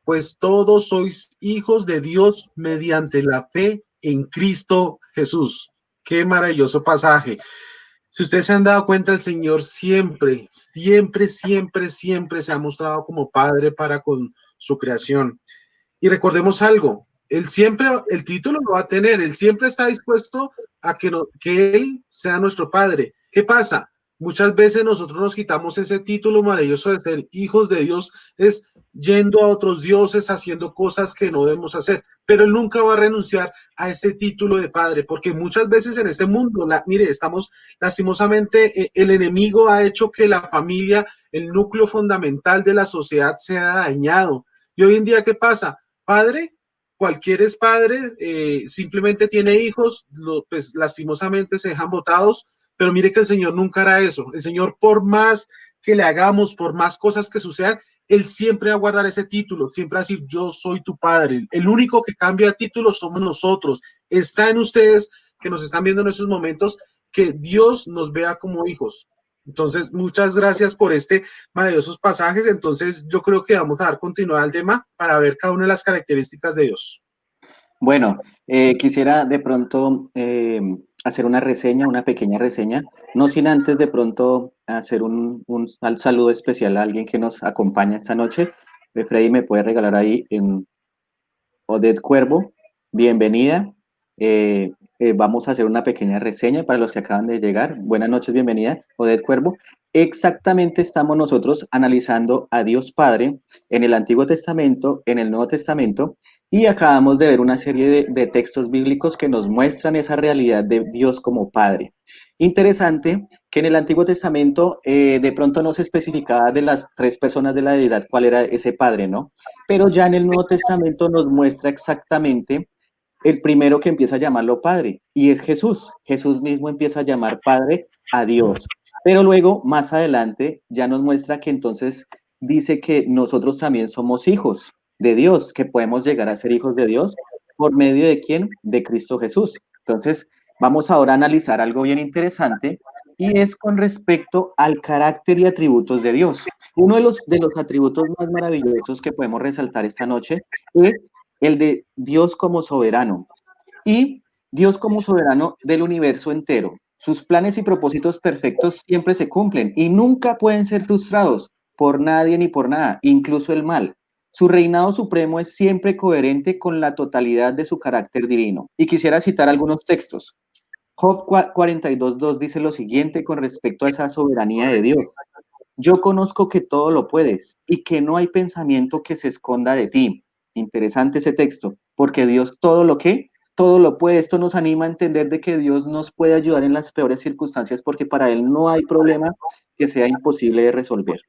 A: Pues todos sois hijos de Dios mediante la fe en Cristo Jesús. Qué maravilloso pasaje. Si ustedes se han dado cuenta, el Señor siempre, siempre, siempre, siempre se ha mostrado como Padre para con su creación. Y recordemos algo, él siempre, el título lo va a tener, él siempre está dispuesto a que Él sea nuestro Padre. ¿Qué pasa? Muchas veces nosotros nos quitamos ese título maravilloso de ser hijos de Dios, es yendo a otros dioses, haciendo cosas que no debemos hacer, pero Él nunca va a renunciar a ese título de padre, porque muchas veces en este mundo, mire, estamos lastimosamente, el enemigo ha hecho que la familia, el núcleo fundamental de la sociedad, sea dañado. Y hoy en día, ¿qué pasa? Padre, cualquier es padre, simplemente tiene hijos, pues lastimosamente se dejan botados, pero mire que el Señor nunca hará eso. El Señor, por más que le hagamos, por más cosas que sucedan, Él siempre va a guardar ese título, siempre va a decir, yo soy tu padre. El único que cambia título somos nosotros. Está en ustedes que nos están viendo en estos momentos, que Dios nos vea como hijos. Entonces, muchas gracias por este maravillosos pasajes. Entonces, yo creo que vamos a dar continuidad al tema para ver cada una de las características de Dios.
C: Bueno, quisiera de pronto hacer una reseña, una pequeña reseña, no sin antes de pronto hacer un saludo especial a alguien que nos acompaña esta noche. Freddy, me puede regalar ahí en Odette Cuervo, bienvenida. Vamos a hacer una pequeña reseña para los que acaban de llegar. Buenas noches, bienvenida, Odette Cuervo. Exactamente estamos nosotros analizando a Dios Padre en el Antiguo Testamento, en el Nuevo Testamento, y acabamos de ver una serie de textos bíblicos que nos muestran esa realidad de Dios como Padre. Interesante que en el Antiguo Testamento de pronto no se especificaba de las tres personas de la deidad cuál era ese Padre, ¿no? Pero ya en el Nuevo Testamento nos muestra exactamente el primero que empieza a llamarlo Padre, y es Jesús. Jesús mismo empieza a llamar Padre a Dios. Pero luego, más adelante, ya nos muestra que entonces dice que nosotros también somos hijos de Dios, que podemos llegar a ser hijos de Dios por medio de quién? De Cristo Jesús. Entonces, vamos ahora a analizar algo bien interesante y es con respecto al carácter y atributos de Dios. Uno de los atributos más maravillosos que podemos resaltar esta noche es el de Dios como soberano. Y Dios como soberano del universo entero. Sus planes y propósitos perfectos siempre se cumplen y nunca pueden ser frustrados por nadie ni por nada, incluso el mal. Su reinado supremo es siempre coherente con la totalidad de su carácter divino. Y quisiera citar algunos textos. Job 42.2 dice lo siguiente con respecto a esa soberanía de Dios. Yo conozco que todo lo puedes y que no hay pensamiento que se esconda de ti. Interesante ese texto, porque Dios todo lo puede. Esto nos anima a entender de que Dios nos puede ayudar en las peores circunstancias porque para Él no hay problema que sea imposible de resolver.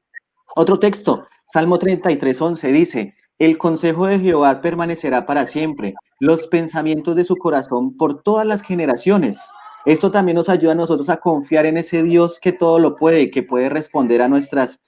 C: Otro texto, Salmo 33:11 dice, el consejo de Jehová permanecerá para siempre, los pensamientos de su corazón por todas las generaciones. Esto también nos ayuda a nosotros a confiar en ese Dios que todo lo puede, que puede responder a nuestras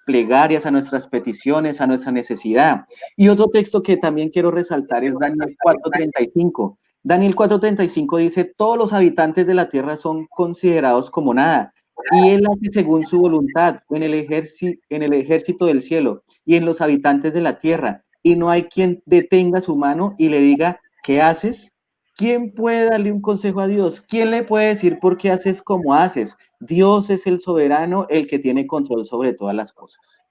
C: plegarias, a nuestras peticiones, a nuestra necesidad. Y otro texto que también quiero resaltar es Daniel 4:35. Daniel 4:35 dice, todos los habitantes de la tierra son considerados como nada y él hace según su voluntad en el ejército del cielo y en los habitantes de la tierra, y no hay quien detenga su mano y le diga, ¿qué haces? ¿Quién puede darle un consejo a Dios? ¿Quién le puede decir por qué haces como haces? Dios es el soberano, el que tiene control sobre todas las cosas.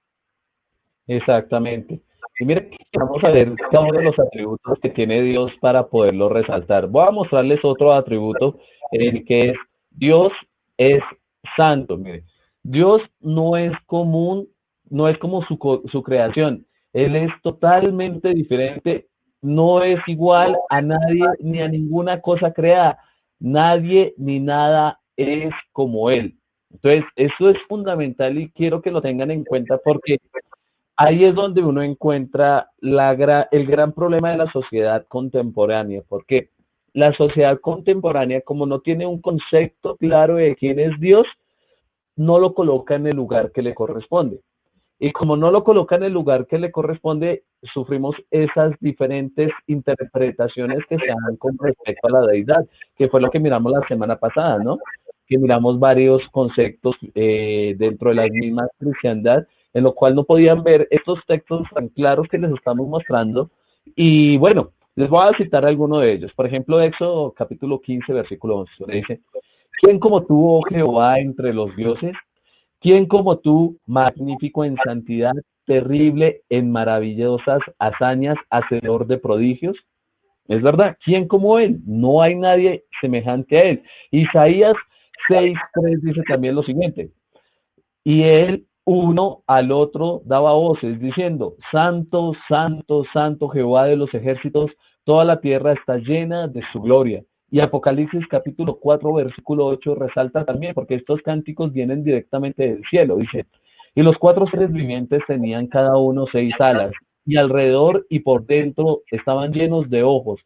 B: Exactamente. Y mire, vamos a ver cada uno de los atributos que tiene Dios para poderlo resaltar. Voy a mostrarles otro atributo en el que es Dios es santo. Mire, Dios no es común, no es como su creación. Él es totalmente diferente, no es igual a nadie ni a ninguna cosa creada. Nadie ni nada es como Él. Entonces, eso es fundamental y quiero que lo tengan en cuenta porque ahí es donde uno encuentra el gran problema de la sociedad contemporánea, porque la sociedad contemporánea, como no tiene un concepto claro de quién es Dios, no lo coloca en el lugar que le corresponde. Y como no lo coloca en el lugar que le corresponde, sufrimos esas diferentes interpretaciones que se dan con respecto a la deidad, que fue lo que miramos la semana pasada, ¿no? Que miramos varios conceptos dentro de la misma cristiandad, en lo cual no podían ver estos textos tan claros que les estamos mostrando. Y bueno, les voy a citar alguno de ellos. Por ejemplo, Éxodo capítulo 15, versículo 11, donde dice, ¿quién como tú, oh Jehová, entre los dioses? ¿Quién como tú, magnífico en santidad, terrible en maravillosas hazañas, hacedor de prodigios? Es verdad, ¿quién como él? No hay nadie semejante a él. Isaías 6:3 dice también lo siguiente: y él uno al otro daba voces diciendo: Santo, Santo, Santo Jehová de los ejércitos, toda la tierra está llena de su gloria. Y Apocalipsis capítulo 4, versículo 8 resalta también, porque estos cánticos vienen directamente del cielo, dice: y los 4 seres vivientes tenían cada uno 6 alas, y alrededor y por dentro estaban llenos de ojos,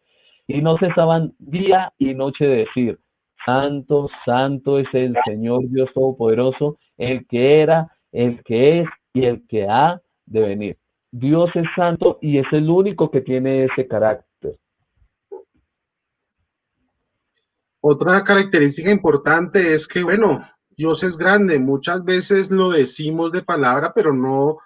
B: y no cesaban día y noche de decir: Santo, Santo es el Señor Dios Todopoderoso, el que era, el que es y el que ha de venir. Dios es santo y es el único que tiene ese carácter.
A: Otra característica importante es que, bueno, Dios es grande. Muchas veces lo decimos de palabra, pero no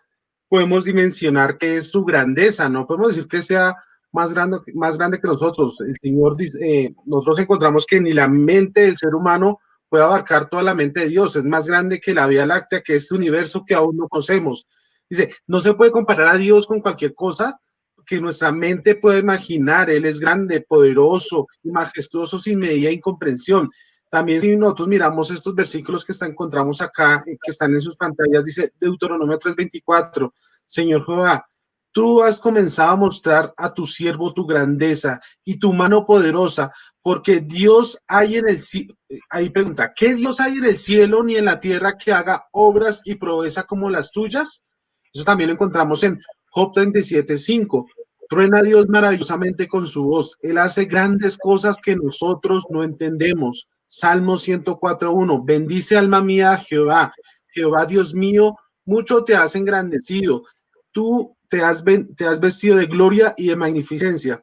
A: podemos dimensionar qué es su grandeza. No podemos decir que sea más grande que nosotros. El Señor dice, nosotros encontramos que ni la mente del ser humano puede abarcar toda la mente de Dios. Es más grande que la Vía Láctea, que este universo que aún no conocemos. Dice, no se puede comparar a Dios con cualquier cosa que nuestra mente puede imaginar. Él es grande, poderoso y majestuoso sin medida e incomprensión. También si nosotros miramos estos versículos que encontramos acá, que están en sus pantallas, dice Deuteronomio 3:24, Señor Jehová, tú has comenzado a mostrar a tu siervo tu grandeza y tu mano poderosa, porque Dios hay en el cielo. Ahí pregunta, ¿qué Dios hay en el cielo ni en la tierra que haga obras y proeza como las tuyas? Eso también lo encontramos en Job 37:5. Truena Dios maravillosamente con su voz. Él hace grandes cosas que nosotros no entendemos. Salmo 104:1. Bendice alma mía a Jehová. Jehová Dios mío, mucho te has engrandecido. Tú te has vestido de gloria y de magnificencia.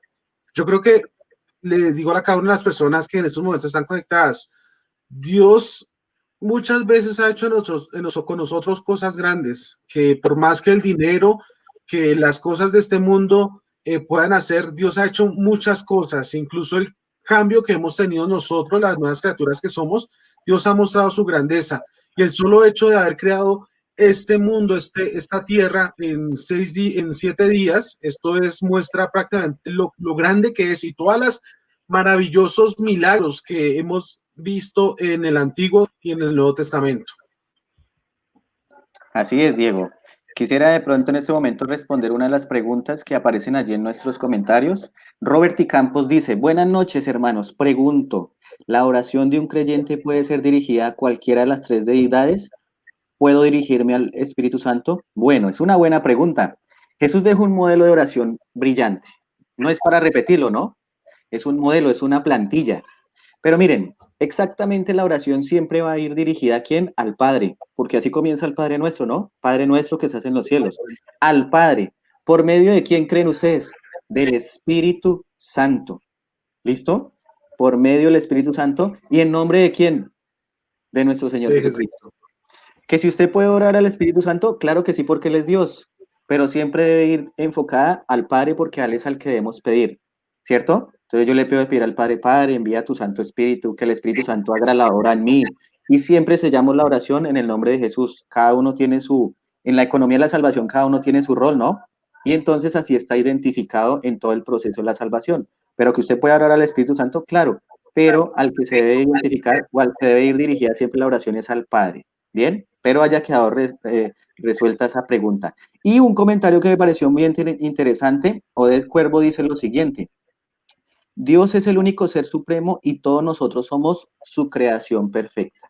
A: Yo creo que le digo a cada una de las personas que en estos momentos están conectadas, Dios muchas veces ha hecho con nosotros cosas grandes, que por más que el dinero, que las cosas de este mundo puedan hacer, Dios ha hecho muchas cosas, incluso el cambio que hemos tenido nosotros, las nuevas criaturas que somos, Dios ha mostrado su grandeza. Y el solo hecho de haber creado este mundo, esta tierra en 7 días, esto es muestra prácticamente lo grande que es y todas las maravillosos milagros que hemos visto en el Antiguo y en el Nuevo Testamento.
C: Así es, Diego. Quisiera de pronto en este momento responder una de las preguntas que aparecen allí en nuestros comentarios. Robert y Campos dice: buenas noches, hermanos. Pregunto, ¿la oración de un creyente puede ser dirigida a cualquiera de las 3 deidades? ¿Puedo dirigirme al Espíritu Santo? Bueno, es una buena pregunta. Jesús dejó un modelo de oración brillante. No es para repetirlo, ¿no? Es un modelo, es una plantilla. Pero miren, exactamente la oración siempre va a ir dirigida ¿a quién? Al Padre, porque así comienza el Padre nuestro, ¿no? Padre nuestro que estás en los cielos. Al Padre. ¿Por medio de quién creen ustedes? Del Espíritu Santo. ¿Listo? Por medio del Espíritu Santo. ¿Y en nombre de quién? De nuestro Señor Jesucristo. Que si usted puede orar al Espíritu Santo, claro que sí, porque Él es Dios, pero siempre debe ir enfocada al Padre porque a Él es al que debemos pedir, ¿cierto? Entonces yo le pido pedir al Padre: Padre, envía tu Santo Espíritu, que el Espíritu Santo haga la obra en mí. Y siempre sellamos la oración en el nombre de Jesús. Cada uno tiene en la economía de la salvación, cada uno tiene su rol, ¿no? Y entonces así está identificado en todo el proceso de la salvación. Pero que usted pueda orar al Espíritu Santo, claro, pero al que se debe identificar o al que debe ir dirigida siempre la oración es al Padre. Bien, pero haya quedado resuelta esa pregunta. Y un comentario que me pareció muy interesante, Odette Cuervo dice lo siguiente: Dios es el único ser supremo y todos nosotros somos su creación perfecta.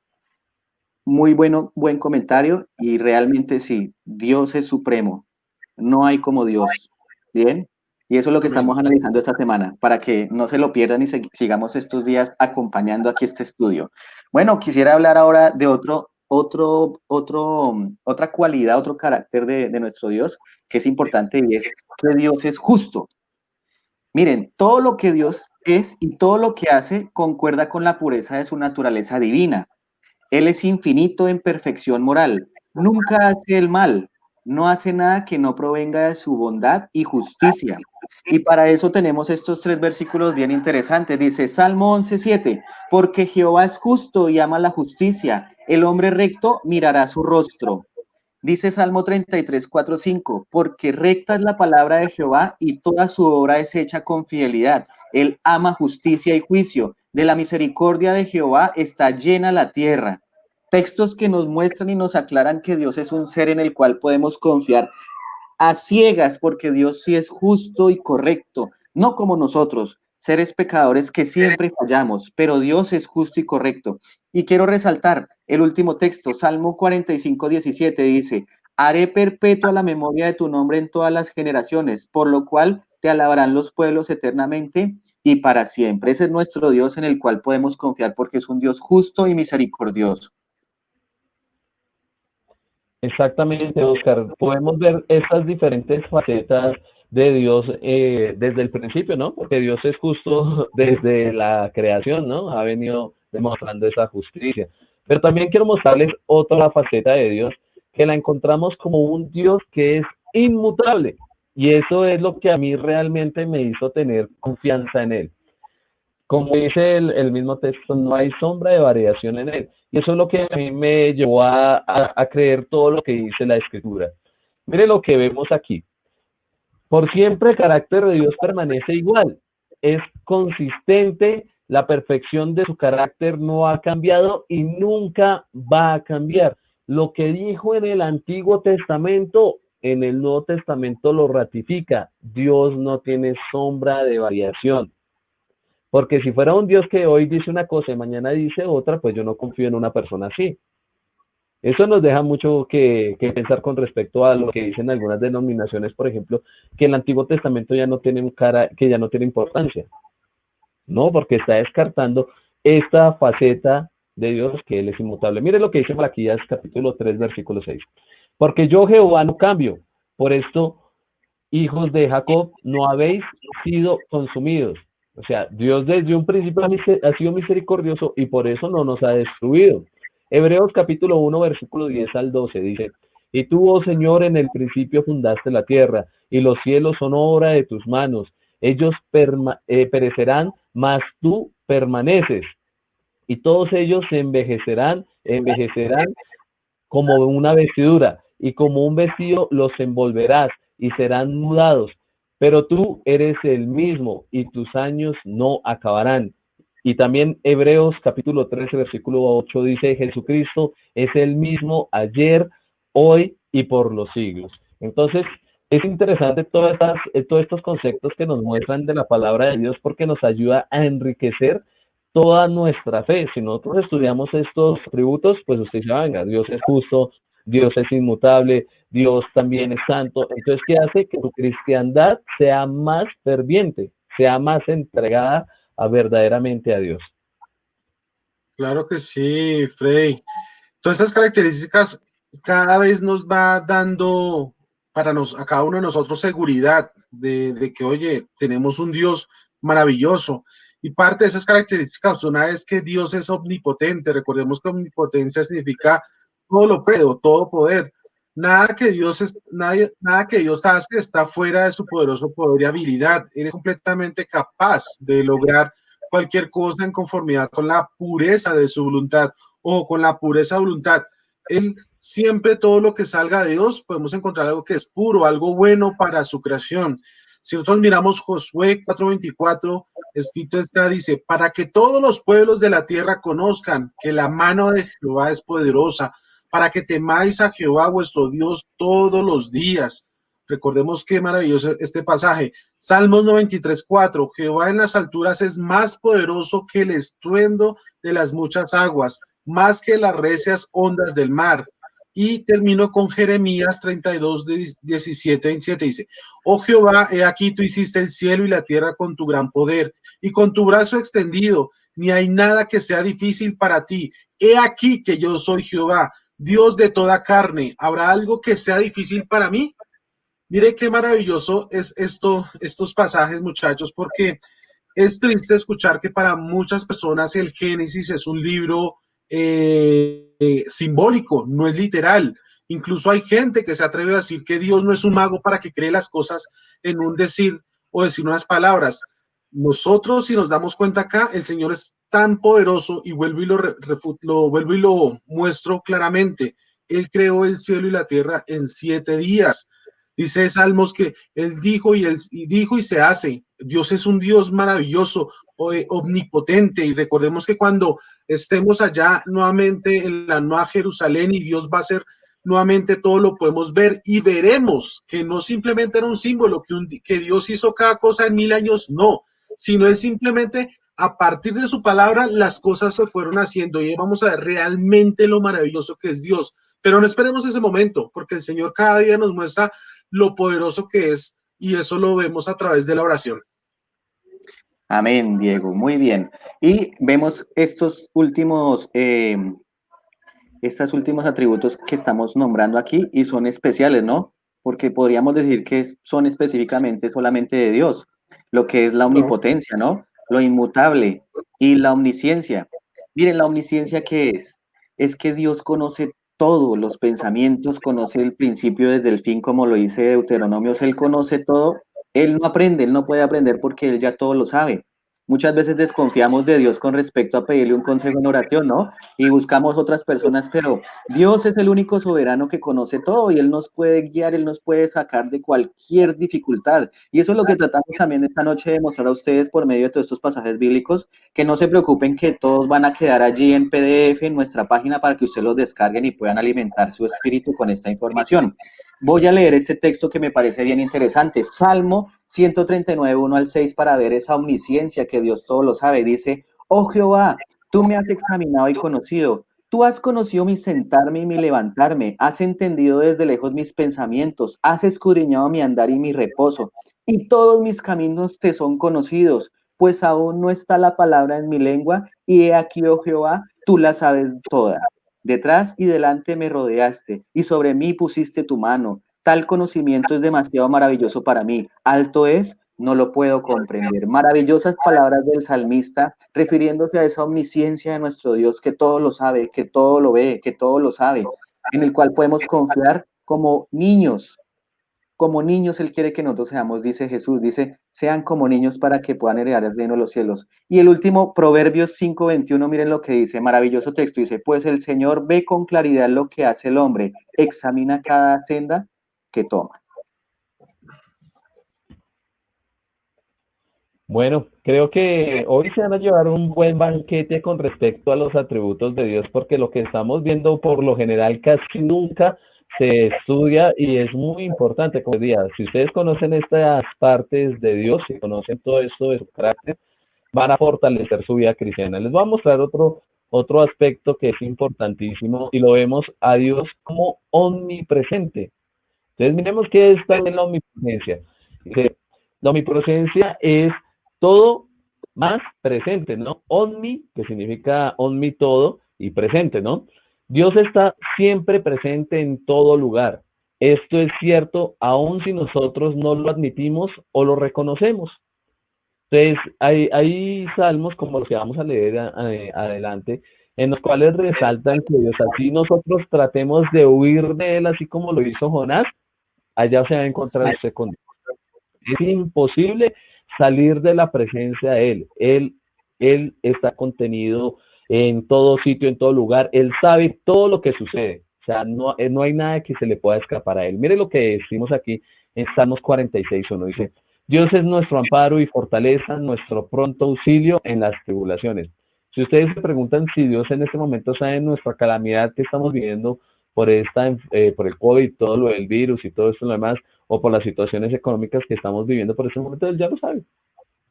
C: Muy buen comentario, y realmente sí, Dios es supremo, no hay como Dios. Bien, y eso es lo que
A: Amén.
C: estamos analizando esta semana, para que no se lo pierdan y sigamos estos días acompañando aquí este estudio. Bueno, quisiera hablar ahora de otra cualidad, otro carácter de nuestro Dios, que es importante, y es que Dios es justo. Miren, todo lo que Dios es y todo lo que hace concuerda con la pureza de su naturaleza divina. Él es infinito en perfección moral, nunca hace el mal, no hace nada que no provenga de su bondad y justicia. Y para eso tenemos estos 3 versículos bien interesantes. Dice Salmo 11:7, porque Jehová es justo y ama la justicia, el hombre recto mirará su rostro. Dice Salmo 33:4-5, porque recta es la palabra de Jehová y toda su obra es hecha con fidelidad. Él ama justicia y juicio. De la misericordia de Jehová está llena la tierra. Textos que nos muestran y nos aclaran que Dios es un ser en el cual podemos confiar a ciegas, porque Dios sí es justo y correcto, no como nosotros, seres pecadores que siempre fallamos, pero Dios es justo y correcto. Y quiero resaltar el último texto, Salmo 45:17 dice: haré perpetua la memoria de tu nombre en todas las generaciones, por lo cual te alabarán los pueblos eternamente y para siempre. Ese es nuestro Dios en el cual podemos confiar porque es un Dios justo y misericordioso.
B: Exactamente, Oscar. Podemos ver estas diferentes facetas de Dios desde el principio, ¿no? Porque Dios es justo desde la creación, ¿no? Ha venido demostrando esa justicia. Pero también quiero mostrarles otra faceta de Dios, que la encontramos como un Dios que es inmutable. Y eso es lo que a mí realmente me hizo tener confianza en Él. Como dice el mismo texto, no hay sombra de variación en él. Y eso es lo que a mí me llevó a creer todo lo que dice la escritura. Mire lo que vemos aquí. Por siempre el carácter de Dios permanece igual. Es consistente, la perfección de su carácter no ha cambiado y nunca va a cambiar. Lo que dijo en el Antiguo Testamento, en el Nuevo Testamento lo ratifica. Dios no tiene sombra de variación. Porque si fuera un Dios que hoy dice una cosa y mañana dice otra, pues yo no confío en una persona así. Eso nos deja mucho que pensar con respecto a lo que dicen algunas denominaciones, por ejemplo, que el Antiguo Testamento ya no tiene que ya no tiene importancia. No, porque está descartando esta faceta de Dios que Él es inmutable. Mire lo que dice Malaquías capítulo 3, versículo 6. Porque yo Jehová no cambio. Por esto, hijos de Jacob, no habéis sido consumidos. O sea, Dios desde un principio ha sido misericordioso y por eso no nos ha destruido. Hebreos capítulo 1, versículo 10 al 12 dice: y tú, oh Señor, en el principio fundaste la tierra, y los cielos son obra de tus manos. Ellos perecerán, mas tú permaneces, y todos ellos se envejecerán como una vestidura, y como un vestido los envolverás, y serán mudados. Pero tú eres el mismo, y tus años no acabarán. Y también Hebreos capítulo 13, versículo 8 dice: Jesucristo es el mismo ayer, hoy y por los siglos. Entonces, es interesante todos estos conceptos que nos muestran de la palabra de Dios porque nos ayuda a enriquecer toda nuestra fe. Si nosotros estudiamos estos atributos, pues usted dice: venga, Dios es justo, Dios es inmutable, Dios también es santo. Entonces, ¿qué hace? Que tu cristiandad sea más ferviente, sea más entregada verdaderamente a Dios.
A: Claro que sí, Frey. Todas estas características cada vez nos va dando a cada uno de nosotros seguridad de que, oye, tenemos un Dios maravilloso. Y parte de esas características, una vez que Dios es omnipotente, recordemos que omnipotencia significa todo lo puedo, todo poder. Nada que Dios hace está fuera de su poderoso poder y habilidad. Él es completamente capaz de lograr cualquier cosa en conformidad con la pureza de su voluntad o con la pureza de voluntad. Él siempre, todo lo que salga de Dios, podemos encontrar algo que es puro, algo bueno para su creación. Si nosotros miramos Josué 4:24, escrito está, dice: para que todos los pueblos de la tierra conozcan que la mano de Jehová es poderosa, para que temáis a Jehová vuestro Dios todos los días. Recordemos qué maravilloso este pasaje. Salmos 93:4, Jehová en las alturas es más poderoso que el estruendo de las muchas aguas, más que las recias ondas del mar. Y termino con Jeremías 32, 17, 27. Dice: oh Jehová, he aquí tú hiciste el cielo y la tierra con tu gran poder y con tu brazo extendido. Ni hay nada que sea difícil para ti. He aquí que yo soy Jehová, Dios de toda carne. ¿Habrá algo que sea difícil para mí? Mire qué maravilloso es estos pasajes, muchachos, porque es triste escuchar que para muchas personas el Génesis es un libro simbólico, no es literal. Incluso hay gente que se atreve a decir que Dios no es un mago para que cree las cosas en un decir o decir unas palabras. Nosotros, si nos damos cuenta acá, el Señor es tan poderoso y vuelvo y lo muestro claramente. Él creó el cielo y la tierra en 7 días. Dice Salmos que él dijo y se hace. Dios es un Dios maravilloso, omnipotente, y recordemos que cuando estemos allá nuevamente en la Nueva Jerusalén y Dios va a hacer nuevamente todo, lo podemos ver y veremos que no simplemente era un símbolo, que Dios hizo cada cosa en 1000 años, no, sino es simplemente a partir de su palabra las cosas se fueron haciendo y vamos a ver realmente lo maravilloso que es Dios. Pero no esperemos ese momento, porque el Señor cada día nos muestra lo poderoso que es y eso lo vemos a través de la oración.
C: Amén, Diego, muy bien. Y vemos estos últimos atributos que estamos nombrando aquí y son especiales, ¿no? Porque podríamos decir que son específicamente solamente de Dios, lo que es la
A: No.
C: omnipotencia, ¿no? Lo inmutable y la omnisciencia. Miren, la omnisciencia, ¿qué es? Es que Dios conoce todos los pensamientos, conoce el principio desde el fin, como lo dice Deuteronomio, Él conoce todo, Él no aprende, Él no puede aprender porque Él ya todo lo sabe. Muchas veces desconfiamos de Dios con respecto a pedirle un consejo en oración, ¿no? Y buscamos otras personas, pero Dios es el único soberano que conoce todo y Él nos puede guiar, Él nos puede sacar de cualquier dificultad. Y eso es lo que tratamos también esta noche de mostrar a ustedes por medio de todos estos pasajes bíblicos, que no se preocupen que todos van a quedar allí en PDF en nuestra página para que ustedes los descarguen y puedan alimentar su espíritu con esta información. Voy a leer este texto que me parece bien interesante, Salmo 139, 1 al 6, para ver esa omnisciencia que Dios todo lo sabe. Dice, oh Jehová, tú me has examinado y conocido. Tú has conocido mi sentarme y mi levantarme. Has entendido desde lejos mis pensamientos. Has escudriñado mi andar y mi reposo. Y todos mis caminos te son conocidos, pues aún no está la palabra en mi lengua. Y he aquí, oh Jehová, tú la sabes toda. Detrás y delante me rodeaste, y sobre mí pusiste tu mano. Tal conocimiento es demasiado maravilloso para mí. Alto es, no lo puedo comprender. Maravillosas palabras del salmista, refiriéndose a esa omnisciencia de nuestro Dios, que todo lo sabe, que todo lo ve, que todo lo sabe, en el cual podemos confiar como niños. Como niños Él quiere que nosotros seamos, dice Jesús, dice, sean como niños para que puedan heredar el reino de los cielos. Y el último, Proverbios 5:21, miren lo que dice, maravilloso texto, dice, pues el Señor ve con claridad lo que hace el hombre, examina cada senda que toma.
B: Bueno, creo que hoy se van a llevar un buen banquete con respecto a los atributos de Dios, porque lo que estamos viendo por lo general casi nunca se estudia y es muy importante. Como decía, si ustedes conocen estas partes de Dios, si conocen todo esto de su carácter, van a fortalecer su vida cristiana. Les voy a mostrar otro aspecto que es importantísimo y lo vemos a Dios como omnipresente. Entonces, miremos qué está en la omnipresencia. Dice, la omnipresencia es todo más presente, ¿no? Omni, que significa omni todo, y presente, ¿no? Dios está siempre presente en todo lugar. Esto es cierto aun si nosotros no lo admitimos o lo reconocemos. Entonces, hay salmos como los que vamos a leer adelante, en los cuales resaltan que Dios, así nosotros tratemos de huir de él, así como lo hizo Jonás, allá se va a encontrar usted con Dios. Es imposible salir de la presencia de Él. Él está contenido en todo sitio, en todo lugar. Él sabe todo lo que sucede. O sea, no hay nada que se le pueda escapar a Él. Mire lo que decimos aquí en Salmos 46:1. Dice, Dios es nuestro amparo y fortaleza, nuestro pronto auxilio en las tribulaciones. Si ustedes se preguntan si Dios en este momento sabe nuestra calamidad que estamos viviendo por el COVID, todo lo del virus y todo esto lo demás, o por las situaciones económicas que estamos viviendo por este momento, él ya lo sabe.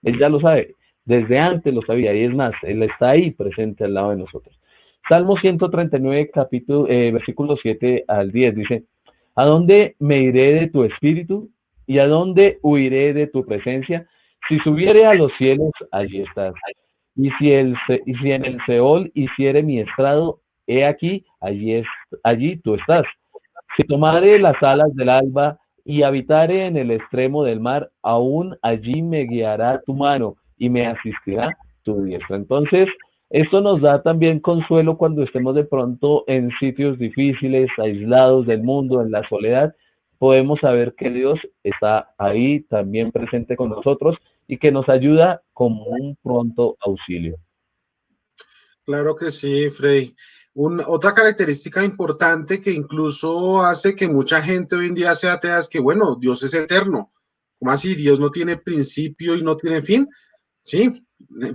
B: Él ya lo sabe. Desde antes lo sabía. Y es más, él está ahí presente al lado de nosotros. Salmo 139, versículo 7 al 10 dice, ¿a dónde me iré de tu espíritu? ¿Y a dónde huiré de tu presencia? Si subiere a los cielos, allí estás. Y si en el Seol hiciere mi estrado, he aquí, allí tú estás. Si tomare las alas del alba y habitare en el extremo del mar, aún allí me guiará tu mano y me asistirá tu diestra. Entonces, esto nos da también consuelo cuando estemos de pronto en sitios difíciles, aislados del mundo, en la soledad. Podemos saber que Dios está ahí también presente con nosotros y que nos ayuda como un pronto auxilio.
A: Claro que sí, Frey. Otra característica importante que incluso hace que mucha gente hoy en día sea atea es que, bueno, Dios es eterno. ¿Cómo así? Dios no tiene principio y no tiene fin. Sí,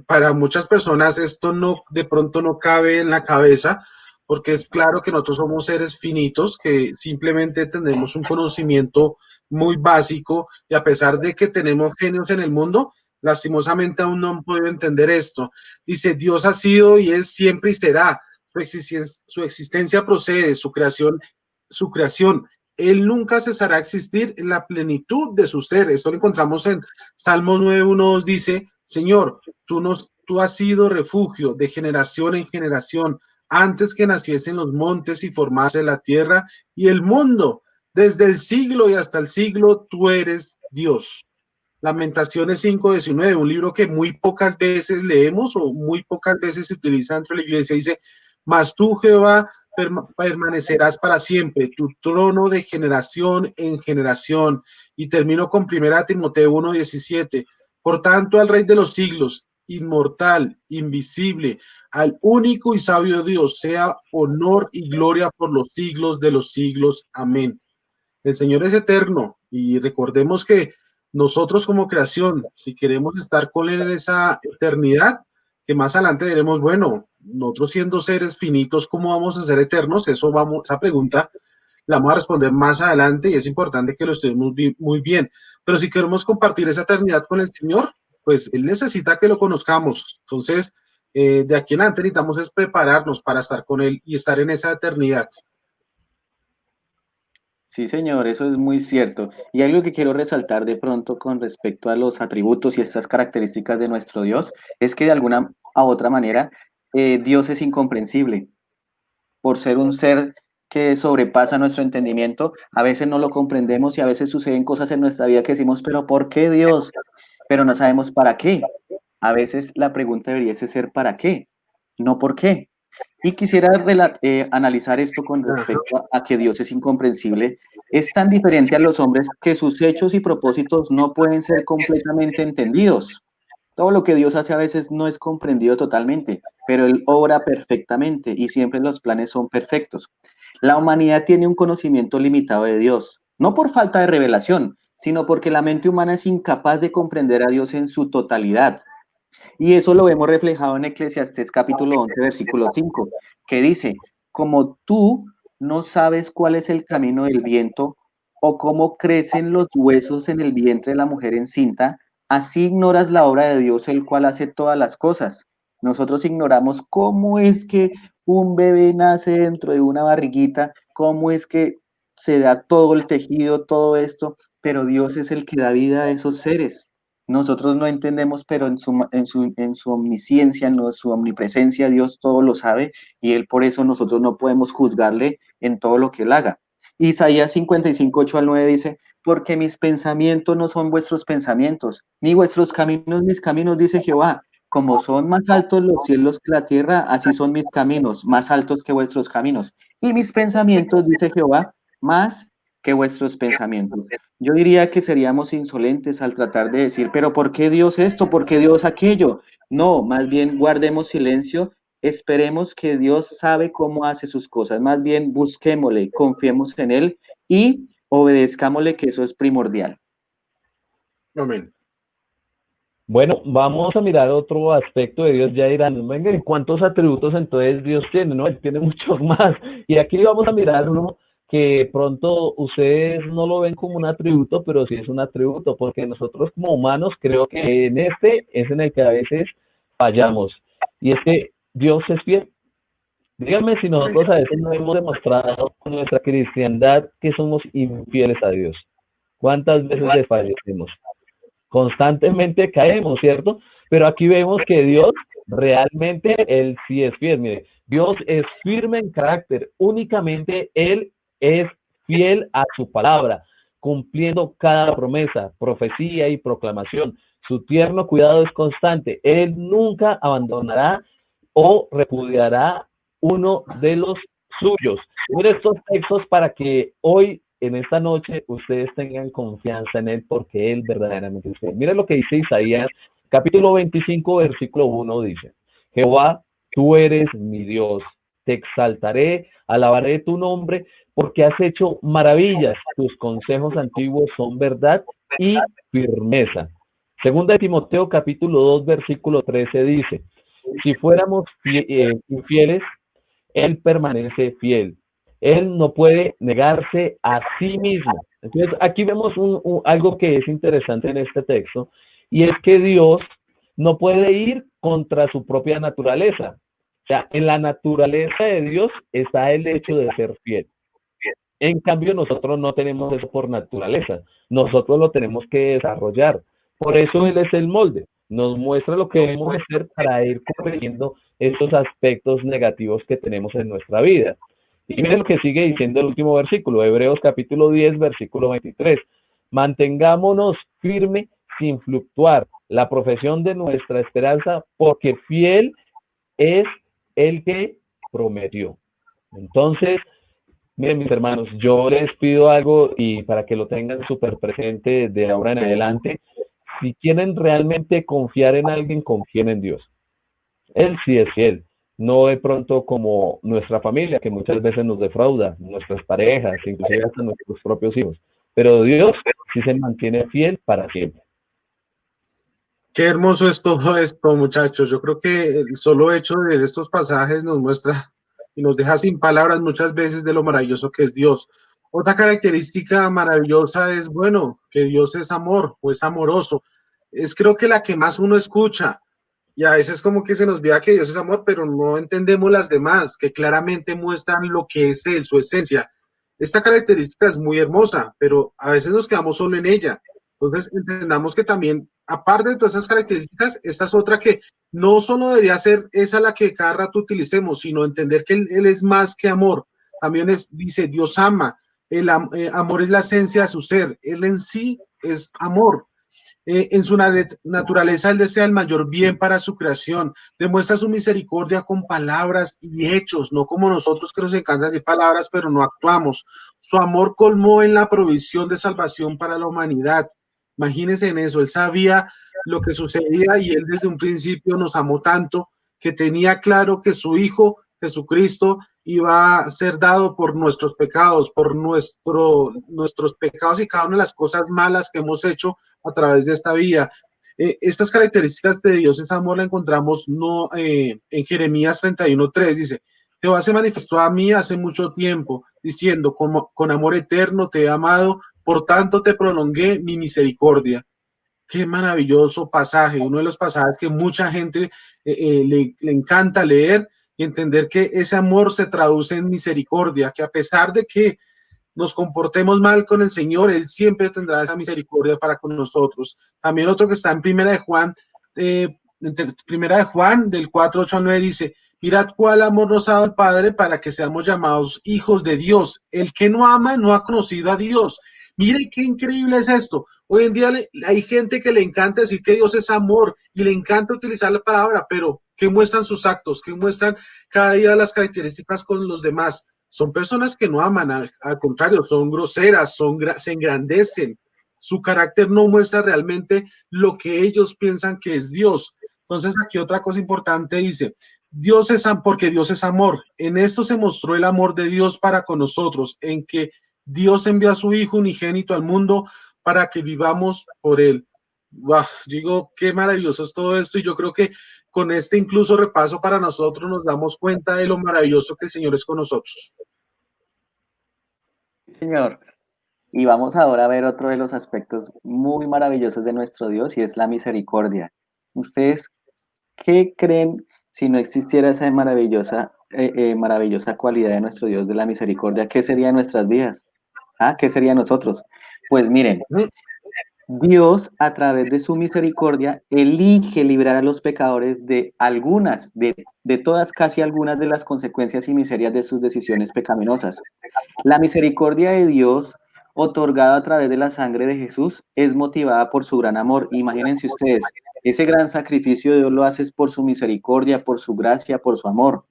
A: para muchas personas esto no, de pronto no cabe en la cabeza, porque es claro que nosotros somos seres finitos, que simplemente tenemos un conocimiento muy básico y a pesar de que tenemos genios en el mundo, lastimosamente aún no han podido entender esto. Dice, Dios ha sido y es siempre y será. Su existencia procede, su creación. Él nunca cesará a existir en la plenitud de su ser. Esto lo encontramos en Salmo 9:1, dice, Señor, tú has sido refugio de generación en generación, antes que naciesen los montes y formase la tierra y el mundo. Desde el siglo y hasta el siglo, tú eres Dios. Lamentaciones 5:19, un libro que muy pocas veces leemos o muy pocas veces se utiliza dentro de la iglesia, dice, mas tú, Jehová, permanecerás para siempre, tu trono de generación en generación. Y termino con 1 Timoteo 1:17, por tanto, al Rey de los siglos, inmortal, invisible, al único y sabio Dios, sea honor y gloria por los siglos de los siglos. Amén. El Señor es eterno y recordemos que nosotros como creación, si queremos estar con Él en esa eternidad, que más adelante veremos, bueno, nosotros siendo seres finitos, ¿cómo vamos a ser eternos? Esa pregunta la vamos a responder más adelante y es importante que lo estemos muy bien. Pero si queremos compartir esa eternidad con el Señor, pues Él necesita que lo conozcamos. Entonces, de aquí en adelante necesitamos es prepararnos para estar con Él y estar en esa eternidad.
C: Sí, señor, eso es muy cierto. Y algo que quiero resaltar de pronto con respecto a los atributos y estas características de nuestro Dios es que de alguna a otra manera Dios es incomprensible. Por ser un ser que sobrepasa nuestro entendimiento, a veces no lo comprendemos y a veces suceden cosas en nuestra vida que decimos, pero ¿por qué Dios? Pero no sabemos para qué. A veces la pregunta debería ser ¿para qué? No por qué. Y quisiera analizar esto con
A: Ajá.
C: respecto a que Dios es incomprensible. Es tan diferente a los hombres que sus hechos y propósitos no pueden ser completamente entendidos. Todo lo que Dios hace a veces no es comprendido totalmente, pero Él obra perfectamente y siempre los planes son perfectos. La humanidad tiene un conocimiento limitado de Dios, no por falta de revelación, sino porque la mente humana es incapaz de comprender a Dios en su totalidad. Y eso lo vemos reflejado en Eclesiastés capítulo 11, versículo 5, que dice, como tú no sabes cuál es el camino del viento o cómo crecen los huesos en el vientre de la mujer encinta, así ignoras la obra de Dios, el cual hace todas las cosas. Nosotros ignoramos cómo es que un bebé nace dentro de una barriguita, cómo es que se da todo el tejido, todo esto, pero Dios es el que da vida a esos seres. Nosotros no entendemos, pero en su omnisciencia, en su omnipresencia, Dios todo lo sabe y Él por eso nosotros no podemos juzgarle en todo lo que Él haga. Isaías 55, 8 al 9 dice, porque mis pensamientos no son vuestros pensamientos, ni vuestros caminos mis caminos, dice Jehová. Como son más altos los cielos que la tierra, así son mis caminos, más altos que vuestros caminos. Y mis pensamientos, dice Jehová, más que vuestros pensamientos. Yo diría que seríamos insolentes al tratar de decir, pero ¿por qué Dios esto? ¿Por qué Dios aquello? No, más bien guardemos silencio, esperemos que Dios sabe cómo hace sus cosas, más bien busquémosle, confiemos en Él y obedezcámosle, que eso es primordial.
A: Amén.
B: Bueno, vamos a mirar otro aspecto de Dios. Ya dirán, venga, ¿y cuántos atributos entonces Dios tiene? No, Él tiene muchos más. Y aquí vamos a mirar uno que pronto ustedes no lo ven como un atributo, pero sí es un atributo, porque nosotros como humanos creo que en este es en el que a veces fallamos. Y es que Dios es fiel. Díganme si
A: Amén.
B: nosotros a veces no hemos demostrado con nuestra cristiandad que somos infieles a Dios. ¿Cuántas veces le fallecemos? Constantemente caemos, ¿cierto? Pero aquí vemos que Dios realmente, Él sí es fiel. Mire, Dios es firme en carácter, únicamente Él es fiel a su palabra, cumpliendo cada promesa, profecía y proclamación. Su tierno cuidado es constante. Él nunca abandonará o repudiará uno de los suyos. Mire estos textos para que hoy en esta noche ustedes tengan confianza en Él porque Él verdaderamente es fiel. Mira lo que dice Isaías, capítulo 25, versículo 1, dice, Jehová, tú eres mi Dios, te exaltaré, alabaré tu nombre, porque has hecho maravillas. Tus consejos antiguos son verdad y firmeza. Segunda de Timoteo capítulo 2 versículo 13 dice, si fuéramos infieles, Él permanece fiel. Él no puede negarse a sí mismo. Entonces, aquí vemos algo que es interesante en este texto, y es que Dios no puede ir contra su propia naturaleza. O sea, en la naturaleza de Dios está el hecho de ser fiel. En cambio, nosotros no tenemos eso por naturaleza. Nosotros lo tenemos que desarrollar. Por eso Él es el molde. Nos muestra lo que debemos hacer para ir corrigiendo esos aspectos negativos que tenemos en nuestra vida. Y miren lo que sigue diciendo el último versículo, Hebreos capítulo 10, versículo 23. Mantengámonos firme sin fluctuar la profesión de nuestra esperanza, porque fiel es el que prometió. Entonces, miren, mis hermanos, yo les pido algo y para que lo tengan súper presente de ahora en adelante, si quieren realmente confiar en alguien, confíen en Dios. Él sí es fiel, no de pronto como nuestra familia, que muchas veces nos defrauda, nuestras parejas, inclusive hasta nuestros propios hijos. Pero Dios sí se mantiene fiel para siempre.
A: Qué hermoso es todo esto, muchachos. Yo creo que el solo hecho de estos pasajes nos muestra y nos deja sin palabras muchas veces de lo maravilloso que es Dios. Otra característica maravillosa es, bueno, que Dios es amor o es amoroso. Es creo que la que más uno escucha. Y a veces como que se nos olvida que Dios es amor, pero no entendemos las demás, que claramente muestran lo que es Él, su esencia. Esta característica es muy hermosa, pero a veces nos quedamos solo en ella. Entonces entendamos que también, aparte de todas esas características, esta es otra que no solo debería ser esa la que cada rato utilicemos, sino entender que Él es más que amor. También dice, Dios ama, amor es la esencia de su ser, Él en sí es amor. En su naturaleza, Él desea el mayor bien para su creación, demuestra su misericordia con palabras y hechos, no como nosotros que nos encantan de palabras, pero no actuamos. Su amor colmó en la provisión de salvación para la humanidad. Imagínense en eso, Él sabía lo que sucedía y Él desde un principio nos amó tanto que tenía claro que su Hijo Jesucristo iba a ser dado por nuestros pecados, por nuestros pecados y cada una de las cosas malas que hemos hecho a través de esta vía. Estas características de Dios, ese amor la encontramos no, en Jeremías 31:3, dice, Jehová se manifestó a mí hace mucho tiempo, diciendo, con amor eterno te he amado, por tanto te prolongué mi misericordia. Qué maravilloso pasaje, uno de los pasajes que mucha gente le encanta leer y entender que ese amor se traduce en misericordia, que a pesar de que nos comportemos mal con el Señor, Él siempre tendrá esa misericordia para con nosotros. También otro que está en Primera de Juan, del 4:8 al 9, dice, mirad cuál amor nos ha dado el Padre para que seamos llamados hijos de Dios. El que no ama no ha conocido a Dios. Mire qué increíble es esto. Hoy en día hay gente que le encanta decir que Dios es amor y le encanta utilizar la palabra, pero ¿qué muestran sus actos? ¿Qué muestran cada día las características con los demás? Son personas que no aman, al contrario, son groseras, se engrandecen. Su carácter no muestra realmente lo que ellos piensan que es Dios. Entonces, aquí otra cosa importante dice, porque Dios es amor. En esto se mostró el amor de Dios para con nosotros, en que Dios envió a su Hijo unigénito al mundo para que vivamos por Él. Wow, digo, qué maravilloso es todo esto y yo creo que con este incluso repaso para nosotros nos damos cuenta de lo maravilloso que el Señor es con nosotros.
C: Señor. Y vamos ahora a ver otro de los aspectos muy maravillosos de nuestro Dios y es la misericordia. ¿Ustedes qué creen si no existiera esa maravillosa cualidad de nuestro Dios de la misericordia? ¿Qué sería nuestras vidas? ¿Ah? ¿Qué sería nosotros? Pues miren, Dios, a través de su misericordia, elige librar a los pecadores de todas, casi algunas de las consecuencias y miserias de sus decisiones pecaminosas. La misericordia de Dios, otorgada a través de la sangre de Jesús, es motivada por su gran amor. Imagínense ustedes, ese gran sacrificio Dios lo hace por su misericordia, por su gracia, por su amor.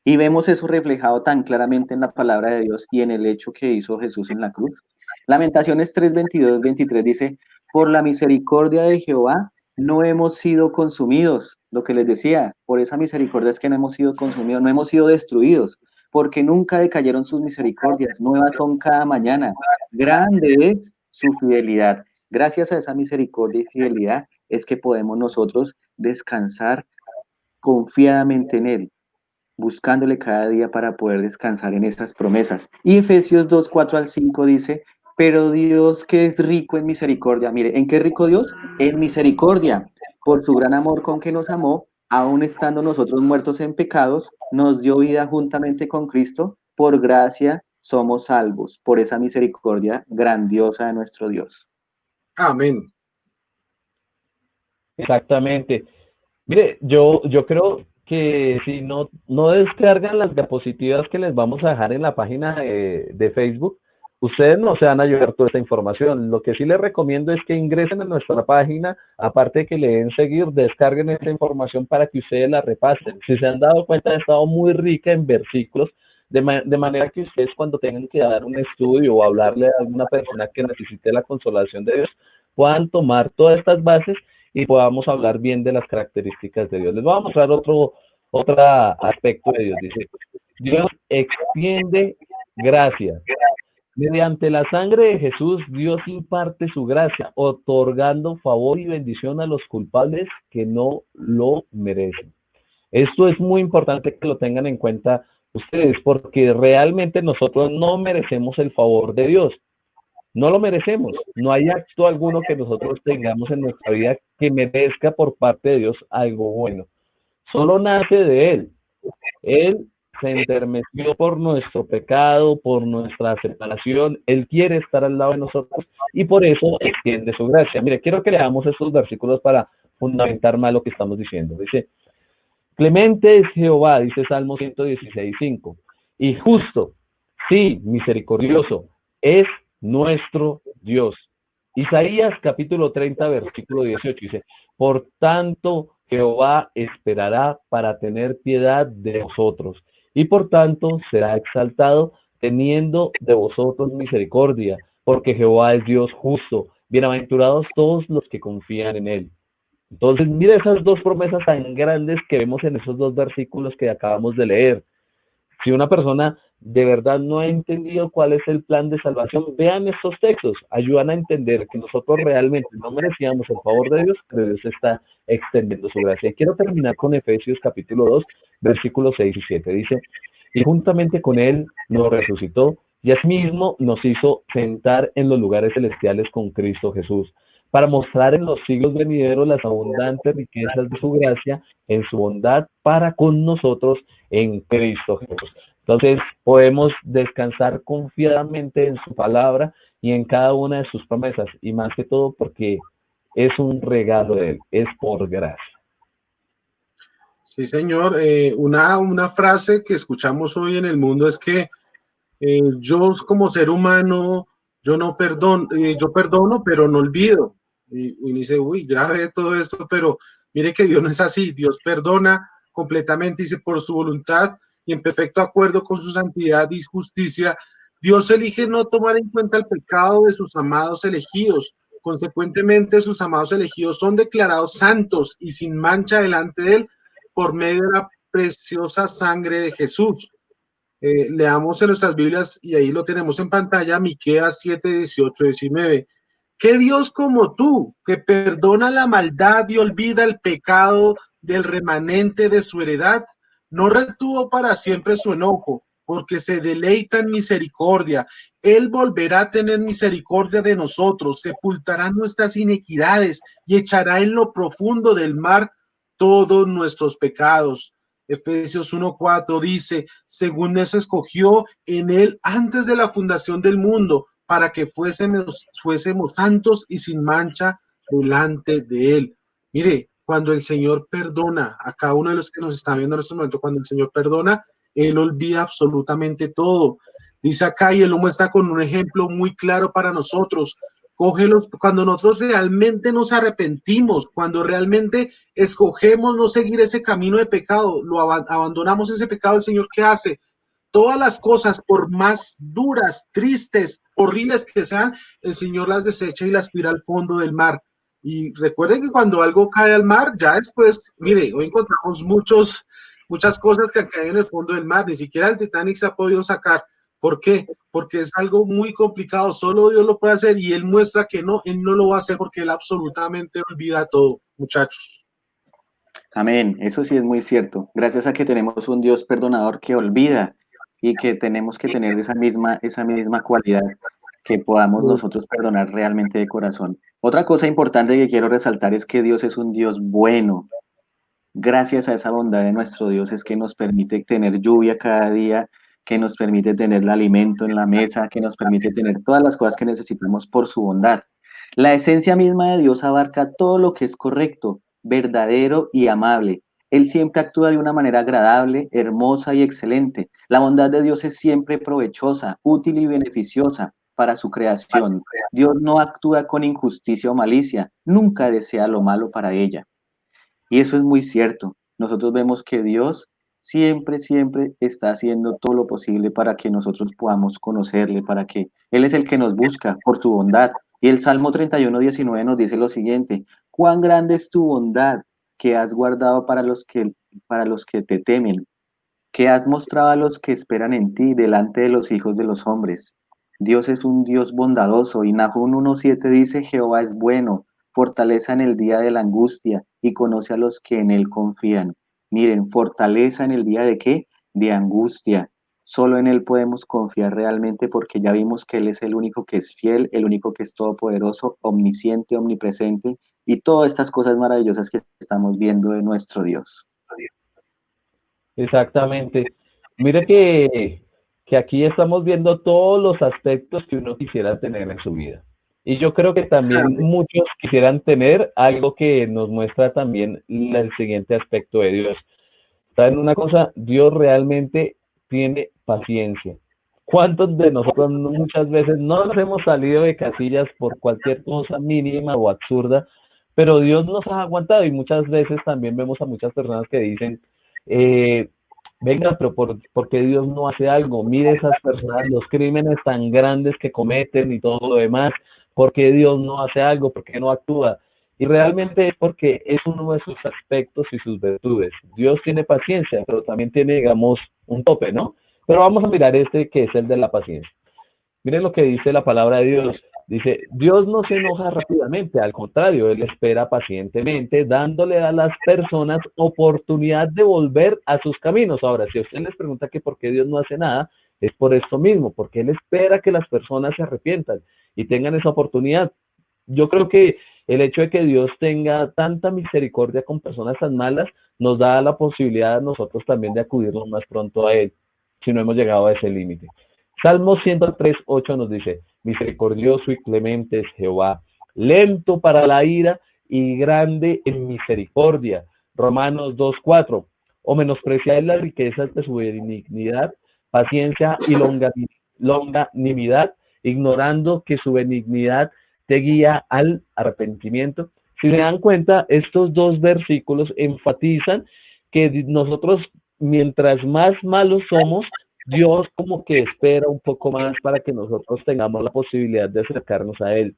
C: Y vemos eso reflejado tan claramente en la palabra de Dios y en el hecho que hizo Jesús en la cruz. Lamentaciones 3:22-23 dice, por la misericordia de Jehová no hemos sido consumidos, lo que les decía, por esa misericordia es que no hemos sido consumidos, no hemos sido destruidos, porque nunca decayeron sus misericordias, nuevas son cada mañana, grande es su fidelidad. Gracias a esa misericordia y fidelidad es que podemos nosotros descansar confiadamente en Él, buscándole cada día para poder descansar en esas promesas. Y Efesios 2 4 al 5 dice, pero Dios que es rico en misericordia, mire, ¿en qué es rico Dios? En misericordia, por su gran amor con que nos amó, aun estando nosotros muertos en pecados, nos dio vida juntamente con Cristo, por gracia somos salvos, por esa misericordia grandiosa de nuestro Dios.
A: Amén.
B: Exactamente. Mire, yo creo que si no descargan las diapositivas que les vamos a dejar en la página de Facebook, ustedes no se van a llevar toda esta información. Lo que sí les recomiendo es que ingresen a nuestra página, aparte de que le den seguir, descarguen esta información para que ustedes la repasen. Si se han dado cuenta, ha estado muy rica en versículos, de manera que ustedes cuando tengan que dar un estudio o hablarle a alguna persona que necesite la consolación de Dios, puedan tomar todas estas bases y podamos hablar bien de las características de Dios. Les voy a mostrar otro aspecto de Dios. Dice, Dios extiende gracia. Mediante la sangre de Jesús, Dios imparte su gracia, otorgando favor y bendición a los culpables que no lo merecen. Esto es muy importante que lo tengan en cuenta ustedes, porque realmente nosotros no merecemos el favor de Dios. No lo merecemos. No hay acto alguno que nosotros tengamos en nuestra vida que merezca por parte de Dios algo bueno. Solo nace de Él. Él se enterneció por nuestro pecado, por nuestra separación. Él quiere estar al lado de nosotros y por eso extiende su gracia. Mire, quiero que leamos estos versículos para fundamentar más lo que estamos diciendo. Dice, clemente es Jehová, dice Salmo 116:5, y justo, sí, misericordioso, es nuestro Dios. Isaías capítulo 30, versículo 18 dice, por tanto Jehová esperará para tener piedad de vosotros, y por tanto será exaltado teniendo de vosotros misericordia, porque Jehová es Dios justo, bienaventurados todos los que confían en él. Entonces, mire esas dos promesas tan grandes que vemos en esos dos versículos que acabamos de leer. Si una persona de verdad no ha entendido cuál es el plan de salvación, vean estos textos, ayudan a entender que nosotros realmente no merecíamos el favor de Dios, pero Dios está extendiendo su gracia. Y quiero terminar con Efesios capítulo 2, versículos 6 y 7. Dice, y juntamente con Él nos resucitó y asimismo nos hizo sentar en los lugares celestiales con Cristo Jesús, para mostrar en los siglos venideros las abundantes riquezas de su gracia en su bondad para con nosotros en Cristo Jesús. Entonces podemos descansar confiadamente en su palabra y en cada una de sus promesas, y más que todo porque es un regalo de Él, es por gracia.
A: Sí, señor. Una frase que escuchamos hoy en el mundo es que yo como ser humano, yo no perdono, yo perdono, pero no olvido. Y dice, uy, grave todo esto, pero mire que Dios no es así. Dios perdona completamente, dice, por su voluntad y en perfecto acuerdo con su santidad y justicia. Dios elige no tomar en cuenta el pecado de sus amados elegidos. Consecuentemente, sus amados elegidos son declarados santos y sin mancha delante de Él por medio de la preciosa sangre de Jesús. Leamos en nuestras Biblias y ahí lo tenemos en pantalla, Miqueas 7, 18, 19. ¿Qué Dios como tú, que perdona la maldad y olvida el pecado del remanente de su heredad, no retuvo para siempre su enojo, porque se deleita en misericordia? Él volverá a tener misericordia de nosotros, sepultará nuestras iniquidades y echará en lo profundo del mar todos nuestros pecados. Efesios 1:4 dice, según nos escogió en él antes de la fundación del mundo, para que fuésemos santos y sin mancha delante de él. Mire, cuando el Señor perdona a cada uno de los que nos está viendo en este momento, cuando el Señor perdona, Él olvida absolutamente todo. Dice acá, y Él lo muestra con un ejemplo muy claro para nosotros. Cógelos cuando nosotros realmente nos arrepentimos, cuando realmente escogemos no seguir ese camino de pecado, lo abandonamos ese pecado, el Señor, ¿qué hace? Todas las cosas, por más duras, tristes, horribles que sean, el Señor las desecha y las tira al fondo del mar. Y recuerden que cuando algo cae al mar, ya después, mire, hoy encontramos muchas cosas que han caído en el fondo del mar, ni siquiera el Titanic se ha podido sacar. ¿Por qué? Porque es algo muy complicado, solo Dios lo puede hacer y Él muestra que no, Él no lo va a hacer porque Él absolutamente olvida todo, muchachos.
C: Amén, eso sí es muy cierto. Gracias a que tenemos un Dios perdonador que olvida y que tenemos que tener esa misma cualidad, que podamos nosotros perdonar realmente de corazón. Otra cosa importante que quiero resaltar es que Dios es un Dios bueno. Gracias a esa bondad de nuestro Dios es que nos permite tener lluvia cada día, que nos permite tener el alimento en la mesa, que nos permite tener todas las cosas que necesitamos por su bondad. La esencia misma de Dios abarca todo lo que es correcto, verdadero y amable. Él siempre actúa de una manera agradable, hermosa y excelente. La bondad de Dios es siempre provechosa, útil y beneficiosa para su creación. Dios no actúa con injusticia o malicia, nunca desea lo malo para ella. Y eso es muy cierto. Nosotros vemos que Dios siempre, siempre está haciendo todo lo posible para que nosotros podamos conocerle, para que Él es el que nos busca por su bondad. Y el Salmo 31:19 nos dice lo siguiente: cuán grande es tu bondad que has guardado para los que te temen, que has mostrado a los que esperan en ti delante de los hijos de los hombres. Dios es un Dios bondadoso y Nahum 1:7 dice: Jehová es bueno, fortaleza en el día de la angustia y conoce a los que en él confían. Miren, fortaleza en el día de qué? De angustia. Solo en él podemos confiar realmente porque ya vimos que él es el único que es fiel, el único que es todopoderoso, omnisciente, omnipresente y todas estas cosas maravillosas que estamos viendo de nuestro Dios.
B: Exactamente. Mire que aquí estamos viendo todos los aspectos que uno quisiera tener en su vida. Y yo creo que también muchos quisieran tener algo que nos muestra también el siguiente aspecto de Dios. ¿Saben una cosa? Dios realmente tiene paciencia. ¿Cuántos de nosotros muchas veces no nos hemos salido de casillas por cualquier cosa mínima o absurda, pero Dios nos ha aguantado y muchas veces también vemos a muchas personas que dicen, eh, venga, pero ¿por qué Dios no hace algo? Mire esas personas, los crímenes tan grandes que cometen y todo lo demás, ¿por qué Dios no hace algo? ¿Por qué no actúa? Y realmente es porque es uno de sus aspectos y sus virtudes. Dios tiene paciencia, pero también tiene, digamos, un tope, ¿no? Pero vamos a mirar este que es el de la paciencia. Miren lo que dice la palabra de Dios. Dice, Dios no se enoja rápidamente, al contrario, Él espera pacientemente, dándole a las personas oportunidad de volver a sus caminos. Ahora, si usted les pregunta que por qué Dios no hace nada, es por esto mismo, porque Él espera que las personas se arrepientan y tengan esa oportunidad. Yo creo que el hecho de que Dios tenga tanta misericordia con personas tan malas nos da la posibilidad a nosotros también de acudirnos más pronto a Él, si no hemos llegado a ese límite. Salmo 103:8 nos dice, misericordioso y clemente es Jehová, lento para la ira y grande en misericordia. Romanos 2:4, o menospreciáis las riquezas de su benignidad, paciencia y longanimidad, ignorando que su benignidad te guía al arrepentimiento. Si se dan cuenta, estos dos versículos enfatizan que nosotros, mientras más malos somos, Dios como que espera un poco más para que nosotros tengamos la posibilidad de acercarnos a Él.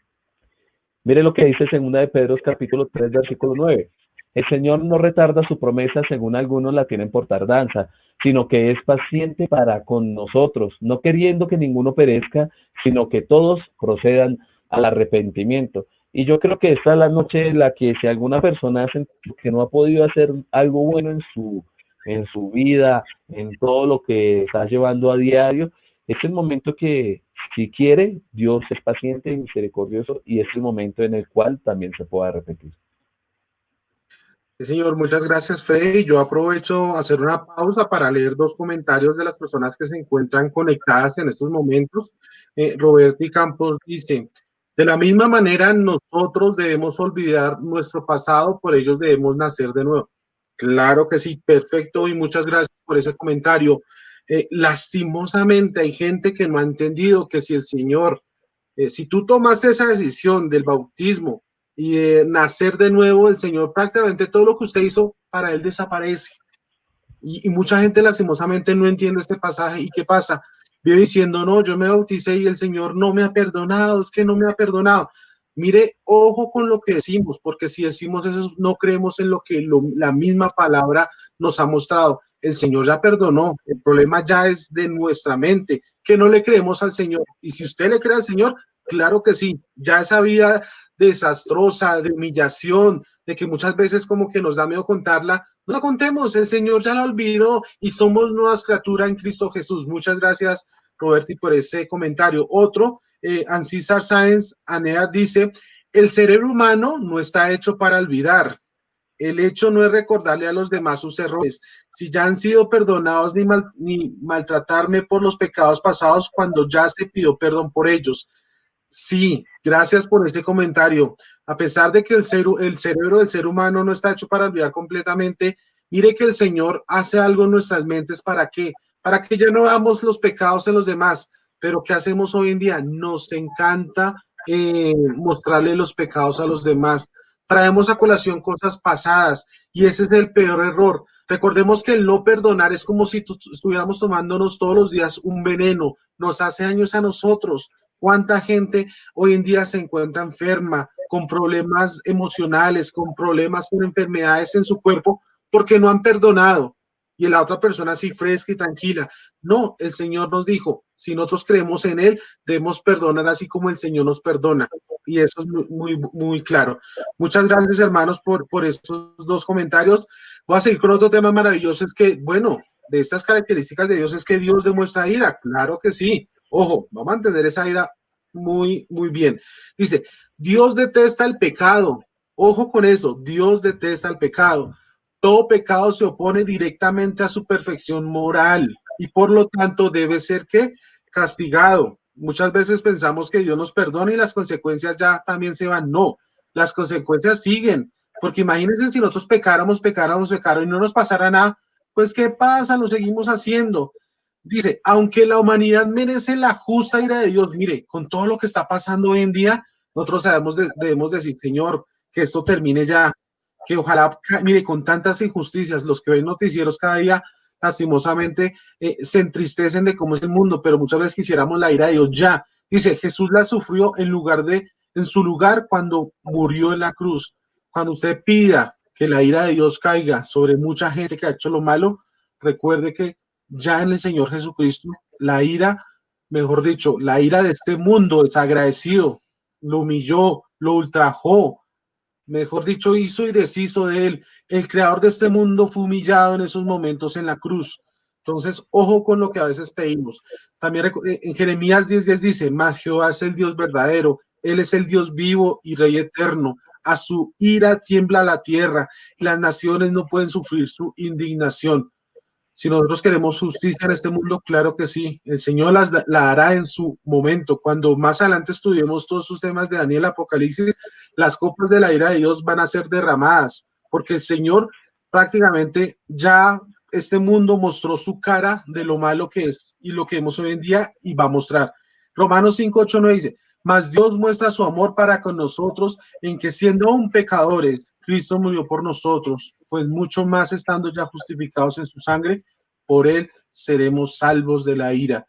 B: Mire lo que dice 2 de Pedro capítulo 3, versículo 9. El Señor no retarda su promesa según algunos la tienen por tardanza, sino que es paciente para con nosotros, no queriendo que ninguno perezca, sino que todos procedan al arrepentimiento. Y yo creo que esta es la noche en la que si alguna persona que no ha podido hacer algo bueno en su vida, en todo lo que está llevando a diario, es el momento que, si quiere, Dios es paciente y misericordioso y es el momento en el cual también se puede arrepentir.
A: Sí, señor, muchas gracias, Fede. Yo aprovecho a hacer una pausa para leer dos comentarios de las personas que se encuentran conectadas en estos momentos. Roberto y Campos dice, de la misma manera, nosotros debemos olvidar nuestro pasado, por ellos debemos nacer de nuevo. Claro que sí, perfecto, y muchas gracias por ese comentario. Lastimosamente hay gente que no ha entendido que si el Señor, si tú tomas esa decisión del bautismo y de nacer de nuevo, el Señor prácticamente todo lo que usted hizo para Él desaparece. Y mucha gente lastimosamente no entiende este pasaje. ¿Y qué pasa? Vive diciendo, no, yo me bauticé y el Señor no me ha perdonado, es que no me ha perdonado. Mire, ojo con lo que decimos, porque si decimos eso, no creemos en lo que la misma palabra nos ha mostrado. El Señor ya perdonó, el problema ya es de nuestra mente, que no le creemos al Señor. Y si usted le cree al Señor, claro que sí, ya esa vida desastrosa, de humillación, de que muchas veces como que nos da miedo contarla, no la contemos, el Señor ya la olvidó y somos nuevas criaturas en Cristo Jesús. Muchas gracias, Roberti, por ese comentario. Otro, Ancisar Sáenz Anear dice, el cerebro humano no está hecho para olvidar. El hecho no es recordarle a los demás sus errores. Si ya han sido perdonados ni maltratarme por los pecados pasados cuando ya se pidió perdón por ellos. Sí, gracias por este comentario. A pesar de que el cerebro del ser humano no está hecho para olvidar completamente, mire que el Señor hace algo en nuestras mentes para que ya no veamos los pecados en los demás. Pero ¿qué hacemos hoy en día? Nos encanta mostrarle los pecados a los demás. Traemos a colación cosas pasadas y ese es el peor error. Recordemos que el no perdonar es como si estuviéramos tomándonos todos los días un veneno. Nos hace daños a nosotros. ¿Cuánta gente hoy en día se encuentra enferma, con problemas emocionales, con problemas, con enfermedades en su cuerpo, porque no han perdonado? Y la otra persona así fresca y tranquila. No, el Señor nos dijo, si nosotros creemos en Él, debemos perdonar así como el Señor nos perdona. Y eso es muy claro. Muchas gracias, hermanos, por estos dos comentarios. Voy a seguir con otro tema maravilloso, es que, bueno, de estas características de Dios es que Dios demuestra ira. Claro que sí. Ojo, vamos a entender esa ira muy bien. Dice, Dios detesta el pecado. Ojo con eso, Dios detesta el pecado. Todo pecado se opone directamente a su perfección moral y por lo tanto debe ser ¿qué? Castigado. Muchas veces pensamos que Dios nos perdona y las consecuencias ya también se van. No, las consecuencias siguen. Porque imagínense si nosotros pecáramos y no nos pasara nada, pues ¿qué pasa? Lo seguimos haciendo. Dice, aunque la humanidad merece la justa ira de Dios, mire, con todo lo que está pasando hoy en día, nosotros debemos decir, Señor, que esto termine ya, que ojalá, mire, con tantas injusticias, los que ven noticieros cada día, lastimosamente, se entristecen de cómo es el mundo, pero muchas veces quisiéramos la ira de Dios ya. Dice, Jesús la sufrió en su lugar cuando murió en la cruz. Cuando usted pida que la ira de Dios caiga sobre mucha gente que ha hecho lo malo, recuerde que ya en el Señor Jesucristo, la ira, mejor dicho, la ira de este mundo desagradecido, lo humilló, lo ultrajó, mejor dicho, hizo y deshizo de él. El creador de este mundo fue humillado en esos momentos en la cruz. Entonces, ojo con lo que a veces pedimos. También en Jeremías 10:10 dice, mas Jehová es el Dios verdadero, Él es el Dios vivo y Rey eterno. A su ira tiembla la tierra y las naciones no pueden sufrir su indignación. Si nosotros queremos justicia en este mundo, claro que sí. El Señor la hará en su momento. Cuando más adelante estudiemos todos sus temas de Daniel Apocalipsis, las copas de la ira de Dios van a ser derramadas, porque el Señor prácticamente ya este mundo mostró su cara de lo malo que es y lo que vemos hoy en día y va a mostrar. Romanos 5:8 dice, mas Dios muestra su amor para con nosotros en que siendo aún pecadores, Cristo murió por nosotros, pues mucho más estando ya justificados en su sangre, por él seremos salvos de la ira.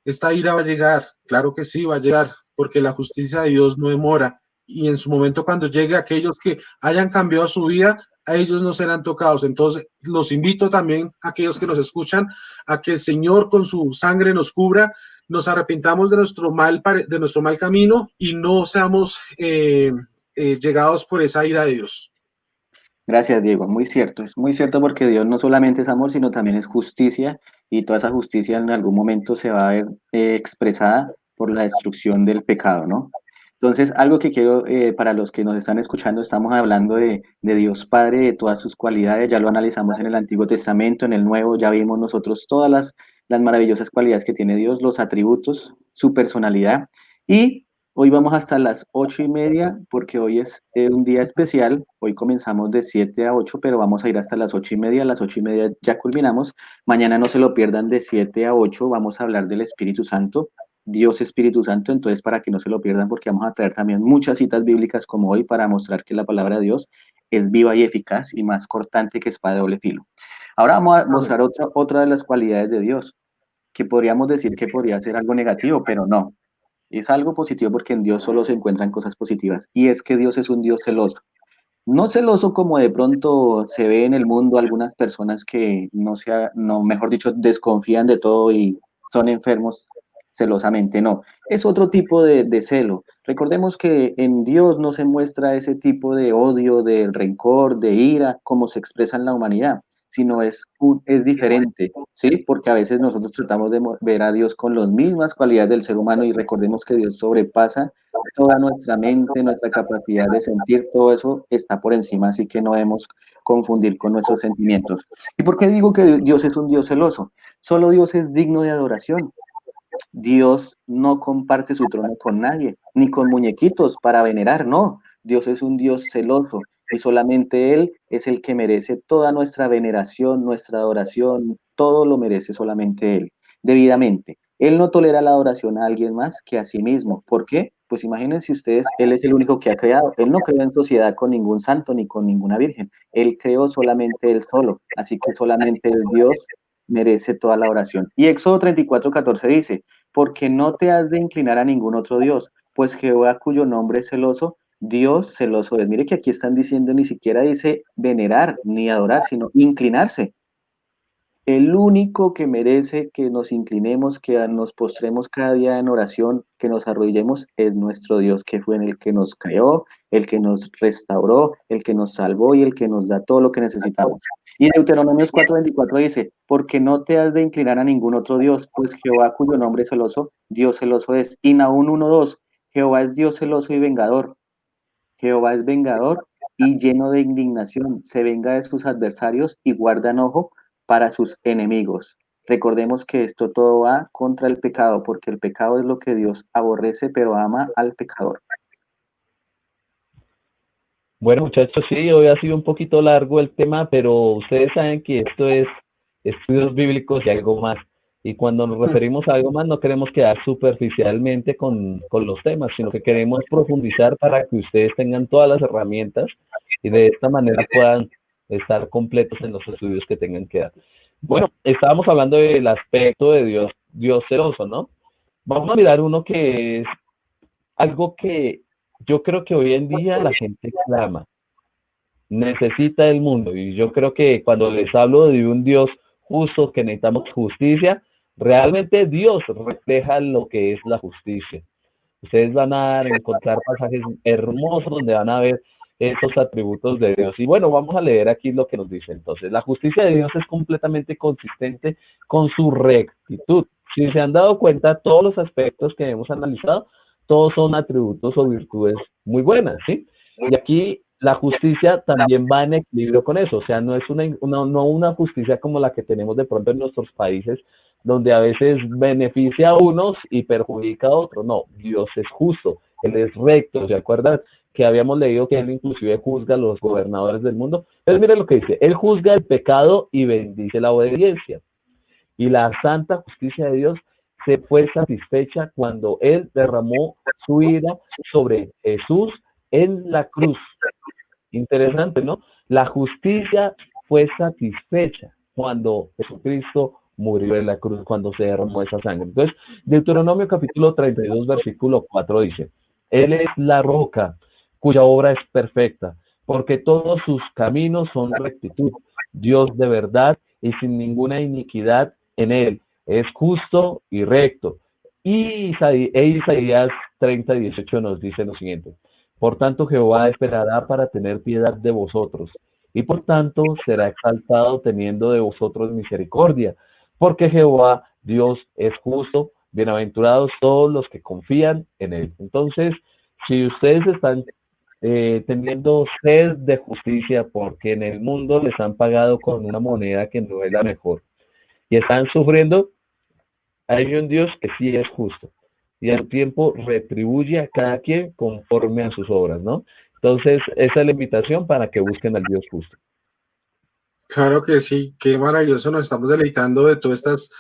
A: Esta ira va a llegar, claro que sí, va a llegar, porque la justicia de Dios no demora. Y en su momento, cuando llegue aquellos que hayan cambiado su vida, a ellos no serán tocados. Entonces, los invito también a aquellos que nos escuchan a que el Señor con su sangre nos cubra, nos arrepintamos de nuestro mal camino y no seamos llegados por esa ira de Dios.
C: Gracias, Diego. Muy cierto. Es muy cierto porque Dios no solamente es amor, sino también es justicia y toda esa justicia en algún momento se va a ver expresada por la destrucción del pecado, ¿no? Entonces, algo que quiero, para los que nos están escuchando, estamos hablando de Dios Padre, de todas sus cualidades, ya lo analizamos en el Antiguo Testamento, en el Nuevo, ya vimos nosotros todas las maravillosas cualidades que tiene Dios, los atributos, su personalidad y hoy vamos hasta las 8:30 porque hoy es un día especial. Hoy comenzamos de 7 a 8, pero vamos a ir hasta las 8:30. A las 8:30 ya culminamos. Mañana no se lo pierdan de 7 a 8. Vamos a hablar del Espíritu Santo, Dios Espíritu Santo. Entonces, para que no se lo pierdan, porque vamos a traer también muchas citas bíblicas como hoy para mostrar que la palabra de Dios es viva y eficaz y más cortante que espada de doble filo. Ahora vamos a mostrar otra de las cualidades de Dios, que podríamos decir que podría ser algo negativo, pero no. Es algo positivo porque en Dios solo se encuentran cosas positivas. Y es que Dios es un Dios celoso. No celoso como de pronto se ve en el mundo algunas personas que no, mejor dicho, desconfían de todo y son enfermos celosamente, no. Es otro tipo de celo. Recordemos que en Dios no se muestra ese tipo de odio, de rencor, de ira, como se expresa en la humanidad, sino es diferente, ¿sí? Porque a veces nosotros tratamos de ver a Dios con las mismas cualidades del ser humano y recordemos que Dios sobrepasa toda nuestra mente, nuestra capacidad de sentir, todo eso está por encima, así que no debemos confundir con nuestros sentimientos. ¿Y por qué digo que Dios es un Dios celoso? Solo Dios es digno de adoración. Dios no comparte su trono con nadie, ni con muñequitos para venerar, no. Dios es un Dios celoso y solamente Él es el que merece toda nuestra veneración, nuestra adoración, todo lo merece solamente Él, debidamente. Él no tolera la adoración a alguien más que a sí mismo. ¿Por qué? Pues imagínense ustedes, Él es el único que ha creado. Él no creó en sociedad con ningún santo ni con ninguna virgen. Él creó solamente Él solo. Así que solamente el Dios merece toda la oración. Y Éxodo 34:14 dice, porque no te has de inclinar a ningún otro Dios, pues Jehová cuyo nombre es celoso, Dios celoso es. Mire que aquí están diciendo, ni siquiera dice venerar ni adorar, sino inclinarse. El único que merece que nos inclinemos, que nos postremos cada día en oración, que nos arrodillemos, es nuestro Dios, que fue el que nos creó, el que nos restauró, el que nos salvó y el que nos da todo lo que necesitamos. Y Deuteronomios 4:24 dice, porque no te has de inclinar a ningún otro Dios, pues Jehová cuyo nombre es celoso, Dios celoso es. Y Nahum 1:2, Jehová es Dios celoso y vengador. Jehová es vengador y lleno de indignación, se venga de sus adversarios y guarda enojo para sus enemigos. Recordemos que esto todo va contra el pecado, porque el pecado es lo que Dios aborrece, pero ama al pecador.
B: Bueno, muchachos, sí, hoy ha sido un poquito largo el tema, pero ustedes saben que esto es estudios bíblicos y algo más. Y cuando nos referimos a algo más, no queremos quedar superficialmente con los temas, sino que queremos profundizar para que ustedes tengan todas las herramientas y de esta manera puedan estar completos en los estudios que tengan que dar. Bueno, estábamos hablando del aspecto de Dios, Dios celoso, ¿no? Vamos a mirar uno que es algo que yo creo que hoy en día la gente clama, necesita el mundo. Y yo creo que cuando les hablo de un Dios justo, que necesitamos justicia, realmente Dios refleja lo que es la justicia. Ustedes van a encontrar pasajes hermosos donde van a ver esos atributos de Dios. Y bueno, vamos a leer aquí lo que nos dice. Entonces, la justicia de Dios es completamente consistente con su rectitud. Si se han dado cuenta, todos los aspectos que hemos analizado, todos son atributos o virtudes muy buenas, ¿sí? Y aquí la justicia también va en equilibrio con eso, o sea, no es no una justicia como la que tenemos de pronto en nuestros países, donde a veces beneficia a unos y perjudica a otros. No, Dios es justo, Él es recto. ¿Se acuerdan que habíamos leído que Él inclusive juzga a los gobernadores del mundo? Entonces mire lo que dice, Él juzga el pecado y bendice la obediencia. Y la santa justicia de Dios se fue satisfecha cuando Él derramó su ira sobre Jesús en la cruz. Interesante, ¿no? La justicia fue satisfecha cuando Jesucristo murió en la cruz, cuando se derramó esa sangre. Entonces, Deuteronomio capítulo 32, versículo 4 dice, Él es la roca cuya obra es perfecta, porque todos sus caminos son rectitud, Dios de verdad y sin ninguna iniquidad en Él, es justo y recto. Y Isaías 30:18 nos dice lo siguiente, por tanto, Jehová esperará para tener piedad de vosotros, y por tanto será exaltado teniendo de vosotros misericordia, porque Jehová, Dios, es justo, bienaventurados todos los que confían en Él. Entonces, si ustedes están teniendo sed de justicia porque en el mundo les han pagado con una moneda que no es la mejor y están sufriendo, hay un Dios que sí es justo y al tiempo retribuye a cada quien conforme a sus obras, ¿no? Entonces, esa es la invitación para que busquen al Dios justo.
A: Claro que sí, qué maravilloso, nos estamos deleitando de todas estas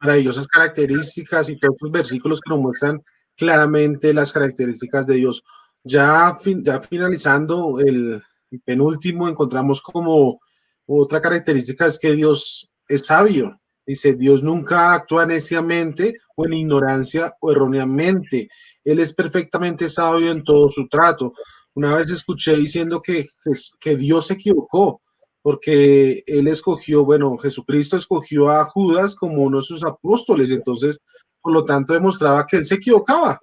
A: maravillosas características y todos estos versículos que nos muestran claramente las características de Dios. Ya finalizando el penúltimo, encontramos como otra característica es que Dios es sabio. Dice, Dios nunca actúa neciamente o en ignorancia o erróneamente. Él es perfectamente sabio en todo su trato. Una vez escuché diciendo que Dios se equivocó, porque él escogió, bueno, Jesucristo escogió a Judas como uno de sus apóstoles, entonces, por lo tanto, demostraba que él se equivocaba.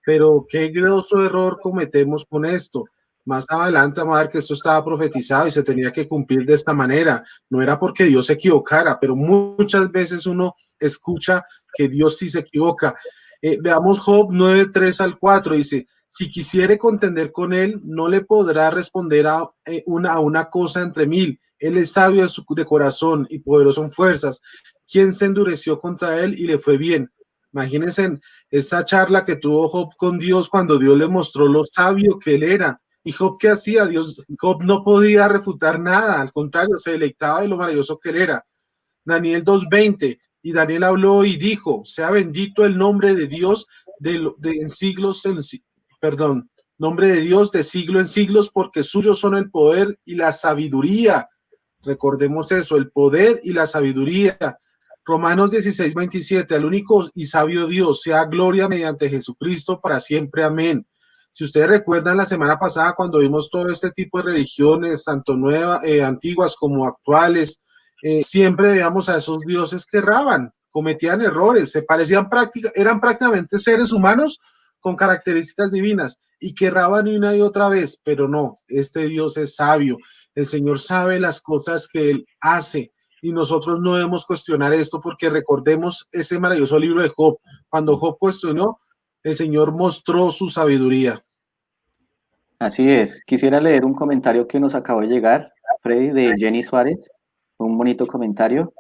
A: Pero qué grosso error cometemos con esto. Más adelante vamos a ver que esto estaba profetizado y se tenía que cumplir de esta manera. No era porque Dios se equivocara, pero muchas veces uno escucha que Dios sí se equivoca. Veamos Job 9:3 al 4, dice, si quisiere contender con él, no le podrá responder a una cosa entre mil. Él es sabio de corazón y poderoso en fuerzas. ¿Quién se endureció contra él y le fue bien? Imagínense esa charla que tuvo Job con Dios cuando Dios le mostró lo sabio que él era. ¿Y Job qué hacía? Job no podía refutar nada, al contrario, se deleitaba de lo maravilloso que él era. Daniel 2:20, y Daniel habló y dijo, sea bendito el nombre de Dios en siglos, perdón, nombre de Dios de siglo en siglos, porque suyos son el poder y la sabiduría. Recordemos eso, el poder y la sabiduría. Romanos 16:27, al único y sabio Dios, sea gloria mediante Jesucristo para siempre. Amén. Si ustedes recuerdan la semana pasada cuando vimos todo este tipo de religiones, tanto nuevas, antiguas como actuales, siempre veíamos a esos dioses que erraban, cometían errores, eran prácticamente seres humanos con características divinas y que erraban una y otra vez, pero no, este Dios es sabio, el Señor sabe las cosas que Él hace y nosotros no debemos cuestionar esto porque recordemos ese maravilloso libro de Job. Cuando Job cuestionó, el Señor mostró su sabiduría.
C: Así es. Quisiera leer un comentario que nos acabó de llegar, Freddy, de Jenny Suárez. Un bonito comentario.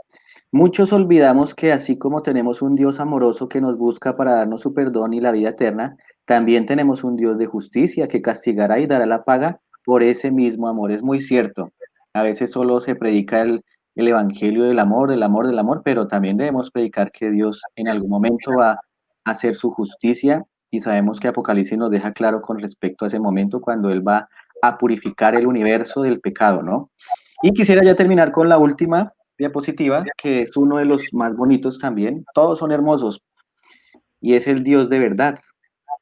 C: Muchos olvidamos que así como tenemos un Dios amoroso que nos busca para darnos su perdón y la vida eterna, también tenemos un Dios de justicia que castigará y dará la paga por ese mismo amor. Es muy cierto. A veces solo se predica el evangelio del amor, del amor, del amor, pero también debemos predicar que Dios en algún momento va a hacer su justicia y sabemos que Apocalipsis nos deja claro con respecto a ese momento cuando Él va a purificar el universo del pecado, ¿no? Y quisiera ya terminar con la última diapositiva, que es uno de los más bonitos también. Todos son hermosos y es el Dios de verdad.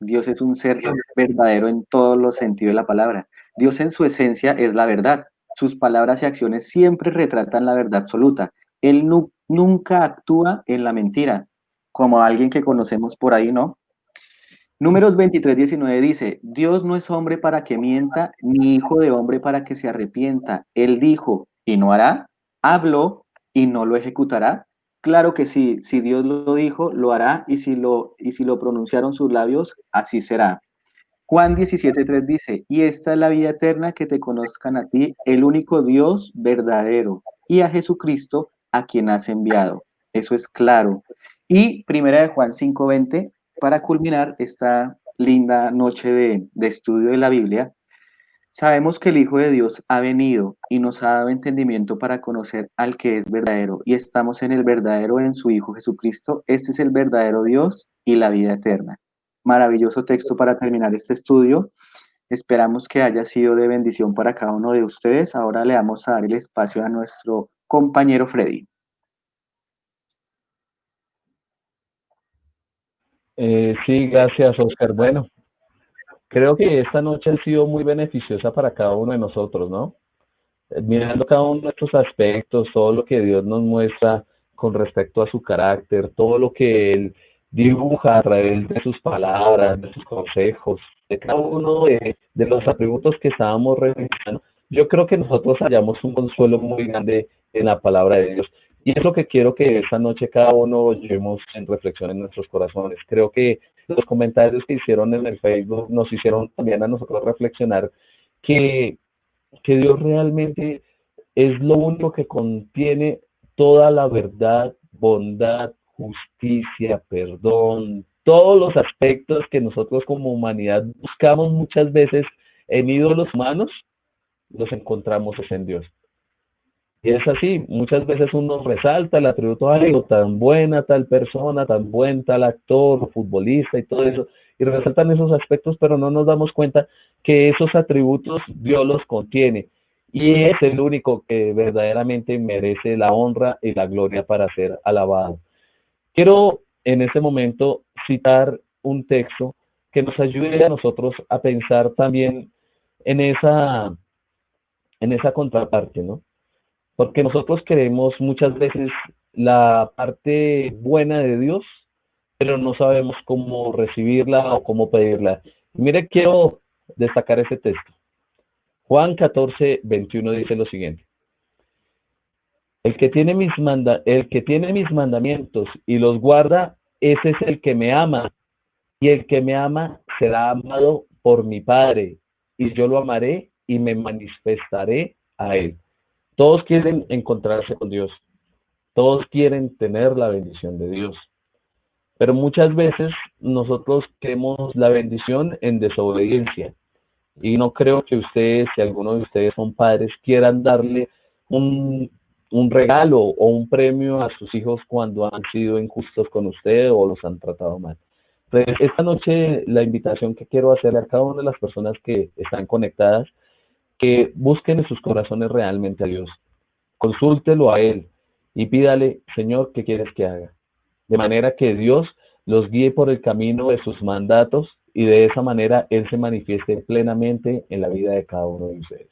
C: Dios es un ser verdadero en todos los sentidos de la palabra. Dios en su esencia es la verdad. Sus palabras y acciones siempre retratan la verdad absoluta. Él nunca actúa en la mentira, como alguien que conocemos por ahí, ¿no? Números 23:19 dice, Dios no es hombre para que mienta, ni hijo de hombre para que se arrepienta. Él dijo, y no hará, habló, y no lo ejecutará. Claro que sí, si Dios lo dijo, lo hará, y si lo pronunciaron sus labios, así será. Juan 17:3 dice, y esta es la vida eterna, que te conozcan a ti, el único Dios verdadero, y a Jesucristo, a quien has enviado. Eso es claro. Y primera de Juan 5:20, para culminar esta linda noche de estudio de la Biblia, sabemos que el Hijo de Dios ha venido y nos ha dado entendimiento para conocer al que es verdadero, y estamos en el verdadero en su Hijo Jesucristo. Este es el verdadero Dios y la vida eterna. Maravilloso texto para terminar este estudio. Esperamos que haya sido de bendición para cada uno de ustedes. Ahora le vamos a dar el espacio a nuestro compañero Freddy.
B: Sí, gracias, Oscar. Bueno, creo que esta noche ha sido muy beneficiosa para cada uno de nosotros, ¿no? Mirando cada uno de estos aspectos, todo lo que Dios nos muestra con respecto a su carácter, todo lo que Él dibuja a través de sus palabras, de sus consejos, de cada uno de los atributos que estábamos revisando, yo creo que nosotros hallamos un consuelo muy grande en la palabra de Dios. Y es lo que quiero que esta noche cada uno llevemos en reflexión en nuestros corazones. Creo que los comentarios que hicieron en el Facebook nos hicieron también a nosotros reflexionar que Dios realmente es lo único que contiene toda la verdad, bondad, justicia, perdón, todos los aspectos que nosotros como humanidad buscamos muchas veces en ídolos humanos, los encontramos en Dios. Y es así, muchas veces uno resalta el atributo, ay, tan buena tal persona, tan buen tal actor, futbolista y todo eso, y resaltan esos aspectos, pero no nos damos cuenta que esos atributos Dios los contiene. Y es el único que verdaderamente merece la honra y la gloria para ser alabado. Quiero en este momento citar un texto que nos ayude a nosotros a pensar también en esa contraparte, ¿no? Porque nosotros queremos muchas veces la parte buena de Dios, pero no sabemos cómo recibirla o cómo pedirla. Mire, quiero destacar ese texto. Juan 14:21 dice lo siguiente. El que tiene mis mandamientos y los guarda, ese es el que me ama, y el que me ama será amado por mi Padre, y yo lo amaré y me manifestaré a él. Todos quieren encontrarse con Dios, todos quieren tener la bendición de Dios, pero muchas veces nosotros queremos la bendición en desobediencia. Y no creo que ustedes, si alguno de ustedes son padres, quieran darle un, un regalo o un premio a sus hijos cuando han sido injustos con usted o los han tratado mal. Entonces, esta noche la invitación que quiero hacerle a cada una de las personas que están conectadas, que busquen en sus corazones realmente a Dios, consúltelo a Él y pídale, Señor, ¿qué quieres que haga? De manera que Dios los guíe por el camino de sus mandatos y de esa manera Él se manifieste plenamente en la vida de cada uno de ustedes.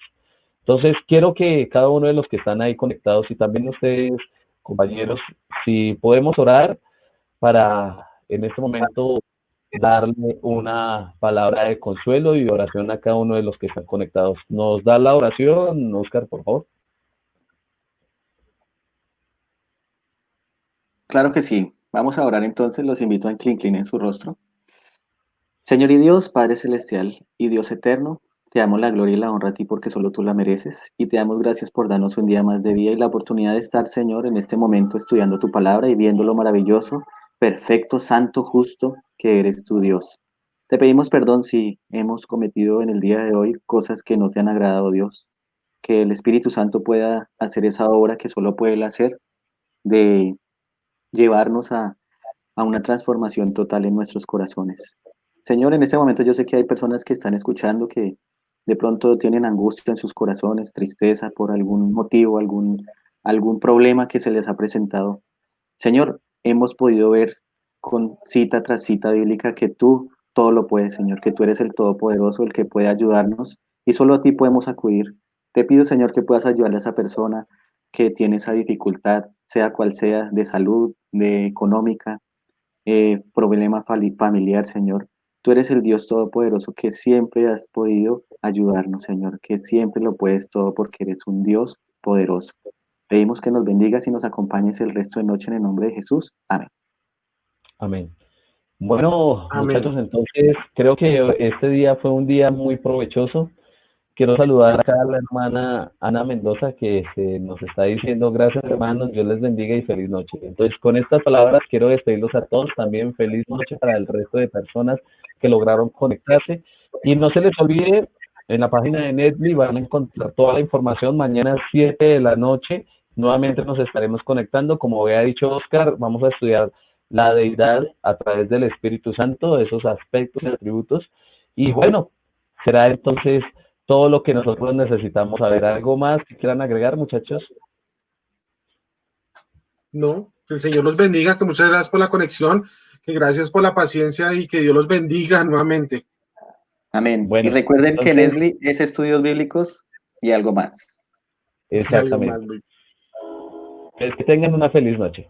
B: Entonces, quiero que cada uno de los que están ahí conectados y también ustedes, compañeros, si podemos orar para en este momento darle una palabra de consuelo y oración a cada uno de los que están conectados. ¿Nos da la oración, Oscar, por favor?
C: Claro que sí. Vamos a orar entonces. Los invito a que inclinen su rostro. Señor y Dios, Padre Celestial y Dios Eterno, te damos la gloria y la honra a ti porque solo tú la mereces y te damos gracias por darnos un día más de vida y la oportunidad de estar, Señor, en este momento estudiando tu palabra y viendo lo maravilloso, perfecto, santo, justo que eres tu Dios. Te pedimos perdón si hemos cometido en el día de hoy cosas que no te han agradado, Dios. Que el Espíritu Santo pueda hacer esa obra que solo puede él hacer de llevarnos a una transformación total en nuestros corazones. Señor, en este momento yo sé que hay personas que están escuchando que de pronto tienen angustia en sus corazones, tristeza por algún motivo, algún problema que se les ha presentado. Señor, hemos podido ver con cita tras cita bíblica que tú todo lo puedes, Señor, que tú eres el Todopoderoso, el que puede ayudarnos y solo a ti podemos acudir. Te pido, Señor, que puedas ayudarle a esa persona que tiene esa dificultad, sea cual sea, de salud, de económica, problema familiar, Señor. Tú eres el Dios Todopoderoso que siempre has podido ayudarnos, Señor, que siempre lo puedes todo porque eres un Dios poderoso. Pedimos que nos bendigas y nos acompañes el resto de noche en el nombre de Jesús. Amén.
B: Amén. Bueno,
A: Amén.
B: muchachos, entonces creo que este día fue un día muy provechoso. Quiero saludar acá a la hermana Ana Mendoza que nos está diciendo gracias hermanos, Dios les bendiga y feliz noche. Entonces con estas palabras quiero despedirlos a todos, también feliz noche para el resto de personas que lograron conectarse y no se les olvide, en la página de Netflix van a encontrar toda la información, mañana a 7 de la noche nuevamente nos estaremos conectando, como había dicho Oscar, vamos a estudiar la deidad a través del Espíritu Santo, esos aspectos y atributos y bueno, será entonces todo lo que nosotros necesitamos saber. ¿Algo más que quieran agregar, muchachos?
A: No, que el Señor los bendiga, que muchas gracias por la conexión, que gracias por la paciencia y que Dios los bendiga nuevamente.
C: Amén. Y
B: Bueno,
C: recuerden que
B: entonces,
C: Netflix es estudios bíblicos y algo más.
A: Y algo más.
B: exactamente. Pues que tengan una feliz noche.